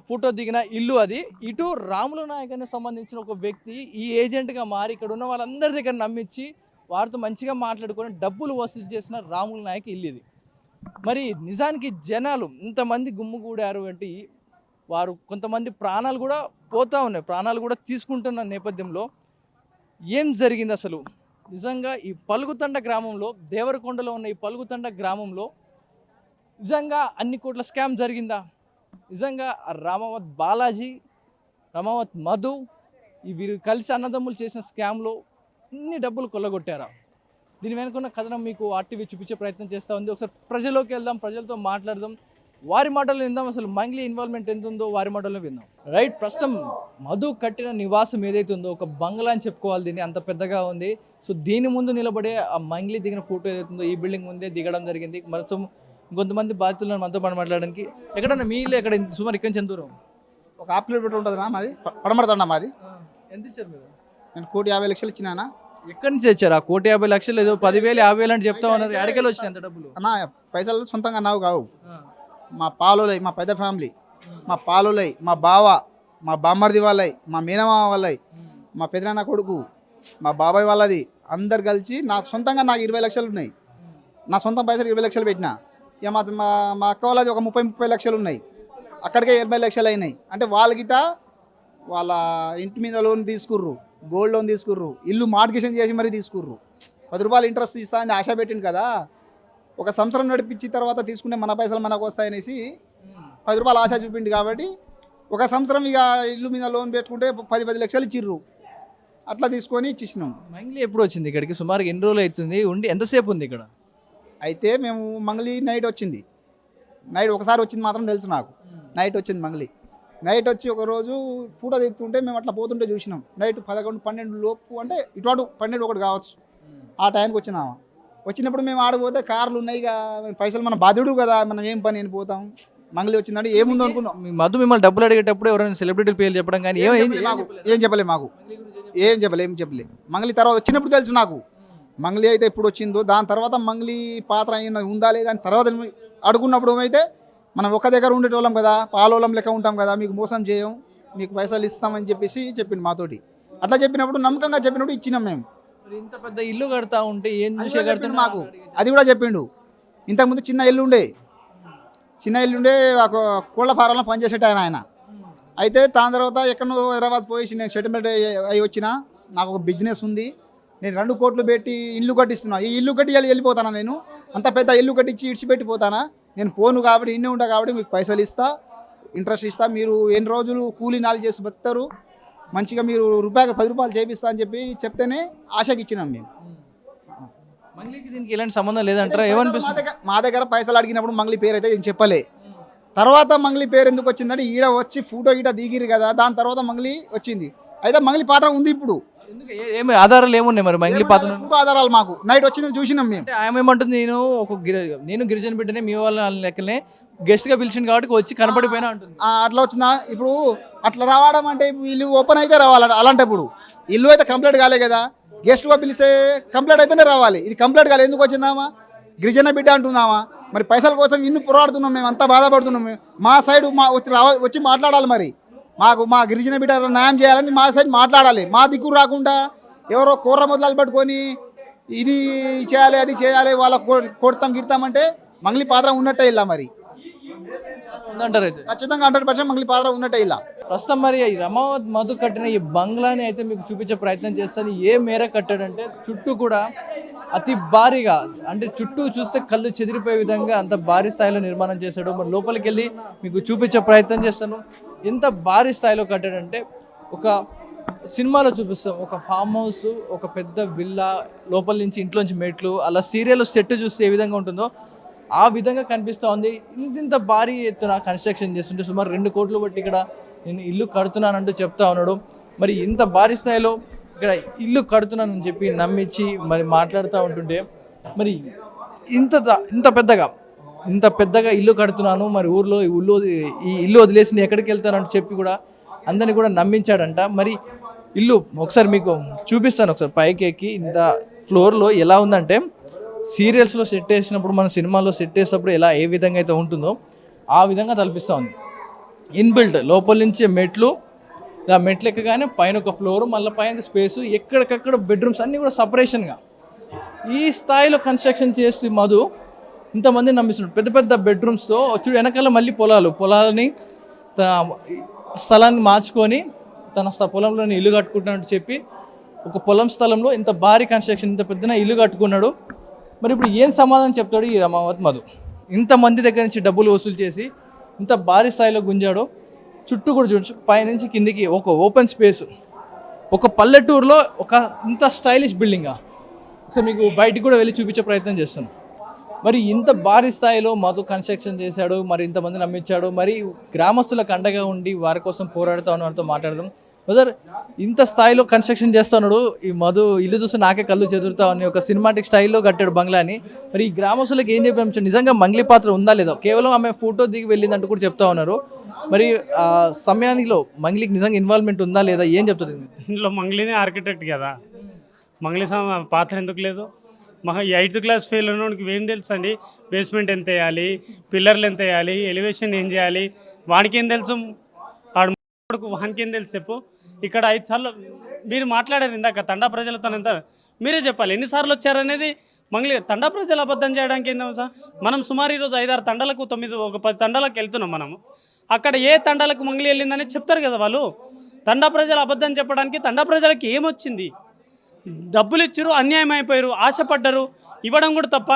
ఫోటో దిగిన ఇల్లు అది. ఇటు రాములు నాయకునికి సంబంధించిన ఒక వ్యక్తి ఈ ఏజెంట్గా మారి ఇక్కడ ఉన్న వాళ్ళందరి దగ్గర నమ్మించి వారితో మంచిగా మాట్లాడుకొని డబ్బులు వసూలు చేసిన రాములు నాయక్ ఇల్లు ఇది. మరి నిజానికి జనాలు ఇంతమంది గుమ్ముగూడారు అంటే వారు కొంతమంది ప్రాణాలు కూడా పోతూ ఉన్నాయి, ప్రాణాలు కూడా తీసుకుంటున్న నేపథ్యంలో ఏం జరిగింది అసలు? నిజంగా ఈ పలుగుతండ గ్రామంలో, దేవరకొండలో ఉన్న ఈ పలుగుతండ గ్రామంలో నిజంగా అన్ని కోట్ల స్కామ్ జరిగిందా? నిజంగా రామావత్ బాలాజీ, రామావత్ మధు వీరు కలిసి అన్నదమ్ములు చేసిన స్కామ్లో ఇన్ని డబ్బులు కొల్లగొట్టారా? దీని వెనుకున్న కథనం మీకు ఆర్టీవీ చూపించే ప్రయత్నం చేస్తూ ఉంది. ఒకసారి ప్రజల్లోకి వెళ్దాం, ప్రజలతో మాట్లాడదాం, వారి మాటలు విందాం. అసలు మంగ్లీ ఇన్వాల్వ్మెంట్ ఎంత ఉందో వారి మాటల్లో విందాం. రైట్, ప్రస్తుతం మధు కట్టిన నివాసం ఏదైతే ఉందో ఒక బంగ్లా అని చెప్పుకోవాలి, దీన్ని అంత పెద్దగా ఉంది. సో దీని ముందు నిలబడే ఆ మంగ్లీ దిగిన ఫోటో ఏదైతే ఉందో ఈ బిల్డింగ్ ముందే దిగడం జరిగింది. మొత్తం కొంతమంది బాధితులను మనతో మాట్లాడడానికి ఎక్కడన్నా మీ ఇల్లు ఎక్కడ సుమారు ఇక్కడి నుంచి ఎంత దూరం? ఒక హాఫ్ కిలోమీటర్ ఉంటుంది నా మాది, పడమడతండ మాది. ఎంత ఇచ్చారు మీరు? నేను 1,50,00,000 ఇచ్చినా. ఎక్కడి నుంచి తెచ్చారు? ఆ 1,50,00,000 ఏదో 10,000 50,000 అని చెప్తా ఉన్నారు. ఎడకెళ్ళి వచ్చినాయి అంత డబ్బులు? అన్న పైసలు సొంతంగా నావు కావు, మా పాలోలై, మా పెద్ద ఫ్యామిలీ, మా పాలోలై, మా బావ, మా బామ్మర్ది వాళ్ళై, మా మేనమామ వాళ్ళై, మా పెదనాన్న కొడుకు, మా బాబాయ్ వాళ్ళది, అందరు కలిసి నాకు సొంతంగా నాకు 20 లక్షలు ఉన్నాయి. నా సొంతం పైసలు 20 లక్షలు పెట్టినా. ఇక మా అక్క వాళ్ళది ఒక 30 లక్షలు ఉన్నాయి. అక్కడికే 80 లక్షలు అయినాయి. అంటే వాళ్ళకిట వాళ్ళ ఇంటి మీద లోన్ తీసుకుర్రు, గోల్డ్ లోన్ తీసుకుర్రు, ఇల్లు మార్టిగేషన్ చేసి మరీ తీసుకుర్రు. 10 రూపాయలు ఇంట్రెస్ట్ ఇస్తా అని ఆశ పెట్టింది కదా. ఒక సంవత్సరం నడిపించిన తర్వాత తీసుకుంటే మన పైసలు మనకు వస్తాయనేసి 10 రూపాయలు ఆశ చూపిండి కాబట్టి ఒక సంవత్సరం ఇక ఇల్లు మీద లోన్ పెట్టుకుంటే 10 లక్షలు ఇచ్చిర్రు. అట్లా తీసుకొని ఇచ్చినాం. మంగ్లీ ఎప్పుడు వచ్చింది ఇక్కడికి? సుమారు ఎన్ని రోజులు అవుతుంది ఉండి? ఎంతసేపు ఉంది ఇక్కడ? అయితే మేము మంగ్లీ నైట్ వచ్చింది. నైట్ ఒకసారి వచ్చింది మాత్రం తెలుసు నాకు. నైట్ వచ్చింది మంగ్లీ. నైట్ వచ్చి ఒకరోజు ఫోటో తిప్పుతుంటే మేము అట్లా పోతుంటే చూసినాం. నైట్ 11, 12 లోపు, అంటే ఇటు 12, 1 కావచ్చు, ఆ టైంకి వచ్చినామా. వచ్చినప్పుడు మేము ఆడిపోతే కార్లు ఉన్నాయి, ఇక పైసలు మన బాధ్యుడు కదా, మనం ఏం పని అని పోతాం. మంగ్లీ వచ్చిందంటే ఏముందో అనుకున్నాం. మధు మిమ్మల్ని డబ్బులు అడిగేటప్పుడు ఎవరైనా సెలబ్రిటీల పేర్లు చెప్పడం కానీ ఏం చెప్పలే మాకు, ఏం చెప్పలే. మంగ్లీ తర్వాత వచ్చినప్పుడు తెలుసు నాకు. మంగ్లీ అయితే ఎప్పుడు వచ్చిందో దాని తర్వాత మంగ్లీ పాత్ర అయినా ఉందా లేదా అని తర్వాత అడుగున్నప్పుడు అయితే మనం ఒక దగ్గర ఉండేటోళ్ళం కదా, పాలోలం లెక్క ఉంటాం కదా, మీకు మోసం చేయం, మీకు పైసలు ఇస్తామని చెప్పేసి చెప్పిండు మాతోటి. అట్లా చెప్పినప్పుడు నమ్మకంగా చెప్పినప్పుడు ఇచ్చినాం మేము. ఇంత పెద్ద ఇల్లు కడతా ఉంటే ఏం చూసే కడుతుంది మాకు అది కూడా చెప్పిండు. ఇంతకుముందు చిన్న ఇల్లు ఉండే కోళ్ల ఫారంలో పనిచేసేట ఆయన. అయితే దాని తర్వాత ఎక్కడో హైదరాబాద్ పోయి నేను సెటిల్మెంట్ అయ్యి వచ్చిన, నాకు ఒక బిజినెస్ ఉంది, నేను 2 కోట్లు పెట్టి ఇల్లు కట్టిస్తున్నా. ఈ ఇల్లు కట్టి వెళ్ళిపోతానా? నేను అంత పెద్ద ఇల్లు కట్టించి ఇడిచిపెట్టిపోతానా? నేను పోను కాబట్టి, ఇన్నే ఉంటా కాబట్టి మీకు పైసలు ఇస్తా, ఇంట్రెస్ట్ ఇస్తా, మీరు ఎన్ని రోజులు కూలీ నాలు చేసి బతుకుతారు, మంచిగా మీరు 10 రూపాయలు చేపిస్తా అని చెప్తేనే ఆశకి ఇచ్చినాం మేము. మంగ్లీకి దీనికి ఎలాంటి సంబంధం లేదంటారా? ఏమనిపిస్తుంది? మా దగ్గర పైసలు అడిగినప్పుడు మంగ్లీ పేరు అయితే నేను చెప్పలే. తర్వాత మంగ్లీ పేరు ఎందుకు వచ్చిందంటే ఈడ వచ్చి ఫోటో దిగిరు కదా, దాని తర్వాత మంగ్లీ వచ్చింది. అయితే మంగ్లీ పాత్ర ఉంది ఇప్పుడు. ఏమి ఆధారాలు ఏమున్నాయి మరి మంగ్లీ పాత్ర? ఆధారాలు మాకు నైట్ వచ్చింది చూసినాం మేము. ఆమె ఏమంటుంది, నేను గిరిజన బిడ్డనే, మీ వాళ్ళ లెక్కనే గెస్ట్ గా పిలిచింది కాబట్టి వచ్చి కనపడిపోయినా అంటుంది. అట్లా వచ్చిందా? ఇప్పుడు అట్లా రావడం అంటే ఇల్లు ఓపెన్ అయితే రావాలి. అలాంటప్పుడు ఇల్లు అయితే కంప్లీట్ కాలే కదా, గెస్ట్ గా పిలిస్తే కంప్లీట్ అయితేనే రావాలి. ఇది కంప్లీట్ కాలే, ఎందుకు వచ్చిందామా? గిరిజన బిడ్డ అంటున్నామా? మరి పైసల కోసం ఇన్ని పోరాడుతున్నాం మేము, అంతా బాధపడుతున్నాం మేము. మా సైడ్ వచ్చి మాట్లాడాలి. మరి మా గిరిజన బిడ్డ న్యాయం చేయాలని మా సైడ్ మాట్లాడాలి. మా దిక్కు రాకుండా ఎవరో కూర మొదలు పట్టుకొని ఇది చేయాలి అది చేయాలి, వాళ్ళ కొడతాం గిడతామంటే మంగ్లీ పాత్ర ఉన్నట్టే ఇలా. మరి ఖచ్చితంగా 100% మంగ్లీ పాత్ర ఉన్నట్టే ఇలా. ప్రస్తుతం మరి రామావత్ మధు కట్టిన ఈ బంగ్లాని అయితే మీకు చూపించే ప్రయత్నం చేస్తాను. ఏ మేర కట్టాడంటే చుట్టూ కూడా అతి భారీగా, అంటే చుట్టూ చూస్తే కళ్ళు చెదిరిపోయే విధంగా అంత భారీ స్థాయిలో నిర్మాణం చేశాడు. మరి లోపలికి వెళ్ళి మీకు చూపించే ప్రయత్నం చేస్తాను. ఎంత భారీ స్థాయిలో కట్టాడంటే ఒక సినిమాలో చూపిస్తాం, ఒక ఫామ్ హౌస్, ఒక పెద్ద విల్లా, లోపల నుంచి ఇంట్లోంచి మెట్లు, అలా సీరియల్ సెట్ చూస్తే ఏ విధంగా ఉంటుందో ఆ విధంగా కనిపిస్తూ ఉంది. ఇంత భారీ ఎత్తున కన్స్ట్రక్షన్ చేస్తుంటే సుమారు 2 కోట్లు బట్టి ఇక్కడ నేను ఇల్లు కడుతున్నానంటూ చెప్తా ఉన్నాడు. మరి ఇంత భారీ స్థాయిలో ఇక్కడ ఇల్లు కడుతున్నానని చెప్పి నమ్మించి మరి మాట్లాడుతూ ఉంటుంటే మరి ఇంత పెద్దగా ఇల్లు కడుతున్నాను, మరి ఊర్లో ఈ ఇల్లు వదిలేసి ఎక్కడికి వెళ్తానంటూ చెప్పి కూడా అందరినీ కూడా నమ్మించాడంట. మరి ఇల్లు ఒకసారి మీకు చూపిస్తాను. ఒకసారి పైకి ఎక్కి ఇంత ఫ్లోర్లో ఎలా ఉందంటే సీరియల్స్లో సెట్ వేసినప్పుడు, మన సినిమాల్లో సెట్ వేసినప్పుడు ఏ విధంగా అయితే ఉంటుందో ఆ విధంగా తలపిస్తూ ఉంది. ఇన్బిల్ట్ లోపల నుంచి మెట్లు, ఇలా మెట్లు ఎక్కగానే పైన ఒక ఫ్లోరు, మళ్ళీ పైన స్పేసు, ఎక్కడికక్కడ బెడ్రూమ్స్ అన్నీ కూడా సపరేషన్గా ఈ స్థాయిలో కన్స్ట్రక్షన్ చేస్తూ మధు ఇంతమంది నమ్మిస్తున్నాడు. పెద్ద పెద్ద బెడ్రూమ్స్తో వచ్చి వెనకాల మళ్ళీ పొలాలని స్థలాన్ని మార్చుకొని తన పొలంలోని ఇల్లు కట్టుకుంటున్నట్టు చెప్పి ఒక పొలం స్థలంలో ఇంత భారీ కన్స్ట్రక్షన్ ఇంత పెద్ద ఇల్లు కట్టుకున్నాడు. మరి ఇప్పుడు ఏం సమాధానం చెప్తాడు ఈ రమావత్ మధు? ఇంతమంది దగ్గర నుంచి డబ్బులు వసూలు చేసి ఇంత భారీ స్థాయిలో గుంజాడు. చుట్టూ కూడా చూడచ్చు, పైనుంచి కిందికి ఒక ఓపెన్ స్పేస్, ఒక పల్లెటూరులో ఒక ఇంత స్టైలిష్ బిల్డింగా. సో మీకు బయటికి కూడా వెళ్ళి చూపించే ప్రయత్నం చేస్తాను. మరి ఇంత భారీ స్థాయిలో మధు కన్స్ట్రక్షన్ చేశాడు, మరి ఇంతమంది నమ్మించాడు, మరి గ్రామస్తులకు అండగా ఉండి వారి కోసం పోరాడుతూ ఉన్నవారితో మాట్లాడదాం. బ్రదర్, ఇంత స్థాయిలో కన్స్ట్రక్షన్ చేస్తున్నాడు ఈ మధు, ఇల్లు చూస్తే నాకే కళ్ళు చెదురుతా ఉన్నాయి, ఒక సినిమాటిక్ స్టైల్లో కట్టాడు బంగ్లాని. మరి ఈ గ్రామస్తులకు ఏం చెప్పాము, నిజంగా మంగ్లీ పాత్ర ఉందా లేదా? కేవలం ఆమె ఫోటో దిగి వెళ్ళిందంటూ కూడా చెప్తా ఉన్నారు. మరి ఆ సమయానిలో మంగ్లీకి నిజంగా ఇన్వాల్వ్మెంట్ ఉందా లేదా, ఏం చెప్తుంది? ఇంట్లో మంగ్లీనే ఆర్కిటెక్ట్ కదా, మంగ్లీ పాత్ర ఎందుకు లేదు? మాకు 8th క్లాస్ ఫెయిల్ ఉన్నోడికి ఏం తెలుసు అండి? బేస్మెంట్ ఎంత వేయాలి, పిల్లర్లు ఎంత వేయాలి, ఎలివేషన్ ఏం చేయాలి, వాడికి ఏం తెలుసు? వానికి ఏం తెలుసు చెప్పు? ఇక్కడ 5 సార్లు మీరు మాట్లాడారు ఇందాక తండా ప్రజలతో, ఎంత మీరే చెప్పాలి ఎన్నిసార్లు వచ్చారనేది. మంగ్లీ తండా ప్రజలు అబద్ధం చేయడానికి ఏంటో సార్, మనం సుమారు ఈరోజు 5-6 తండాలకు 10 తండాలకు వెళ్తున్నాం మనము. అక్కడ ఏ తండాలకు మంగ్లీ వెళ్ళిందని చెప్తారు కదా వాళ్ళు. తండా ప్రజలు అబద్ధం చెప్పడానికి తండా ప్రజలకి ఏమొచ్చింది? డబ్బులు ఇచ్చారు, అన్యాయం అయిపోయారు, ఆశపడ్డారు, ఇవ్వడం కూడా తప్ప.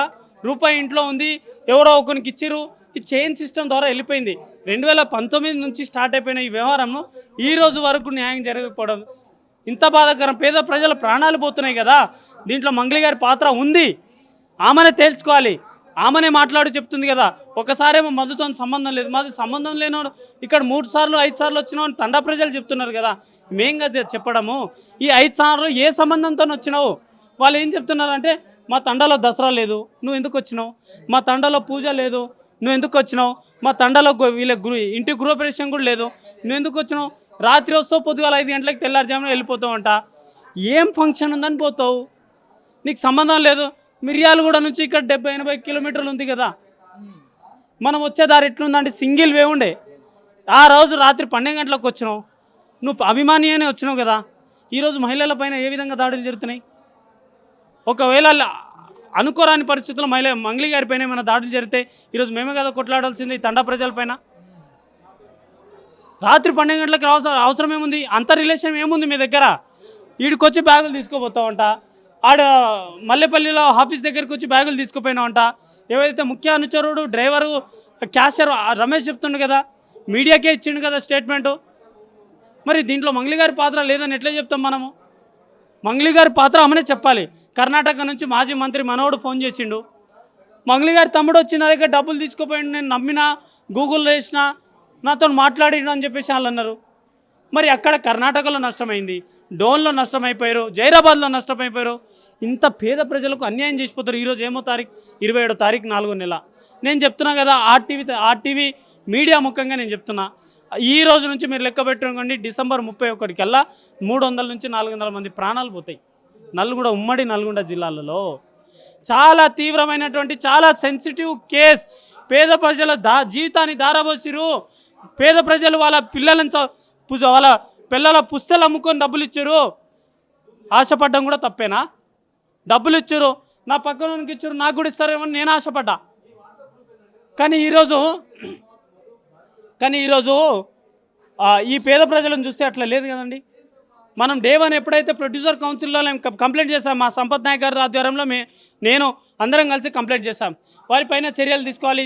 రూపాయి ఇంట్లో ఉంది, ఎవరో ఒకరికి ఇచ్చిరు, ఈ చైన్ సిస్టమ్ ద్వారా వెళ్ళిపోయింది. 2019 నుంచి స్టార్ట్ అయిపోయిన ఈ వ్యవహారంలో ఈ రోజు వరకు న్యాయం జరగకపోవడం ఇంత బాధాకరం. పేద ప్రజల ప్రాణాలు పోతున్నాయి కదా, దీంట్లో మంగ్లీ గారి పాత్ర ఉంది. ఆమెనే తేల్చుకోవాలి, ఆమెనే మాట్లాడి చెప్తుంది కదా. ఒకసారేమో మధుతో సంబంధం లేదు, మధు సంబంధం లేనోడు ఇక్కడ 3 సార్లు 5 సార్లు వచ్చినావు తండా ప్రజలు చెప్తున్నారు కదా. మేం కదా చెప్పడము, ఈ 5 సార్లు ఏ సంబంధంతో వచ్చినావు? వాళ్ళు ఏం చెప్తున్నారంటే, మా తండాలో దసరా లేదు, నువ్వు ఎందుకు వచ్చినావు? మా తండాలో పూజ లేదు, నువ్వు ఎందుకు వచ్చినావు? మా తండాలో వీళ్ళ ఇంటి గృహప్రవేశం కూడా లేదు, నువ్వు ఎందుకు వచ్చినావు? రాత్రి వస్తావు, పొద్దుగాల 5 గంటలకు తెల్లారుజామున వెళ్ళిపోతావు అంట. ఏం ఫంక్షన్ ఉందని పోతావు? నీకు సంబంధం లేదు. మిర్యాలగూడ నుంచి ఇక్కడ 70-80 కిలోమీటర్లు ఉంది కదా. మనం వచ్చే దారి ఎట్లుందంటే సింగిల్ వే ఉండే. ఆ రోజు రాత్రి 12 గంటలకు వచ్చినావు, నువ్వు అభిమాని అనే వచ్చినావు కదా. ఈరోజు మహిళల పైన ఏ విధంగా దాడులు జరుగుతున్నాయి? ఒకవేళ అనుకోరాని పరిస్థితుల్లో మంగ్లీ గారి పైన ఏమైనా దాడులు జరిగితే ఈరోజు మేమే కదా కొట్లాడాల్సింది ఈ తండా ప్రజలపైన. రాత్రి 12 గంటలకు అవసరం ఏముంది? అంత రిలేషన్ ఏముంది మీ దగ్గర? వీడికొచ్చి బ్యాగులు తీసుకోపోతావంట, ఆడ మల్లెపల్లిలో ఆఫీస్ దగ్గరికి వచ్చి బ్యాగులు తీసుకుపోయినావంట. ఏవైతే ముఖ్య అనుచరుడు డ్రైవరు క్యాషియర్ రమేష్ చెప్తుండు కదా, మీడియాకే ఇచ్చిండు కదా స్టేట్మెంటు. మరి దీంట్లో మంగ్లీ గారి పాత్ర లేదని ఎట్లా చెప్తాం మనము? మంగ్లీ గారి పాత్ర ఆమెనే చెప్పాలి. కర్ణాటక నుంచి మాజీ మంత్రి మనోడు ఫోన్ చేసిండు, మంగ్లీ గారి తమ్ముడు వచ్చి నా దగ్గర డబ్బులు తీసుకుపోయిండు, నేను నమ్మినా, గూగుల్లో వేసినా, నాతో మాట్లాడిండు అని చెప్పేసి వాళ్ళు అన్నారు. మరి అక్కడ కర్ణాటకలో నష్టమైంది, డోన్లో నష్టమైపోయారు, జైరాబాద్లో నష్టమైపోయారు. ఇంత పేద ప్రజలకు అన్యాయం చేసిపోతారు. ఈరోజు ఏమో తారీఖు 27వ తారీఖు 4వ నెల. నేను చెప్తున్నా కదా, ఆర్టీవీ మీడియా ముఖంగా నేను చెప్తున్నా, ఈ రోజు నుంచి మీరు లెక్క పెట్టుకోండి, డిసెంబర్ 31 కల్లా 300 నుంచి 400 మంది ప్రాణాలు పోతాయి. ఉమ్మడి నల్గొండ జిల్లాలలో చాలా తీవ్రమైనటువంటి చాలా సెన్సిటివ్ కేస్. పేద ప్రజల జీవితాన్ని దారబోసిరు. పేద ప్రజలు వాళ్ళ పిల్లల పుస్తలు అమ్ముకొని డబ్బులు ఇచ్చారు. ఆశపడ్డం కూడా తప్పేనా? డబ్బులు ఇచ్చారు, నా పక్కనకి ఇచ్చారు, నాకు కూడా ఇస్తారేమో నేను ఆశపడ్డా. కానీ ఈరోజు ఈ పేద ప్రజలను చూస్తే అట్లా లేదు కదండి. మనం డే 1 ఎప్పుడైతే ప్రొడ్యూసర్ కౌన్సిల్లో కంప్లైంట్ చేశాం, మా సంపత్ నాయక్ గారి ఆధ్వర్యంలో నేను అందరం కలిసి కంప్లైంట్ చేశాం. వారిపైన చర్యలు తీసుకోవాలి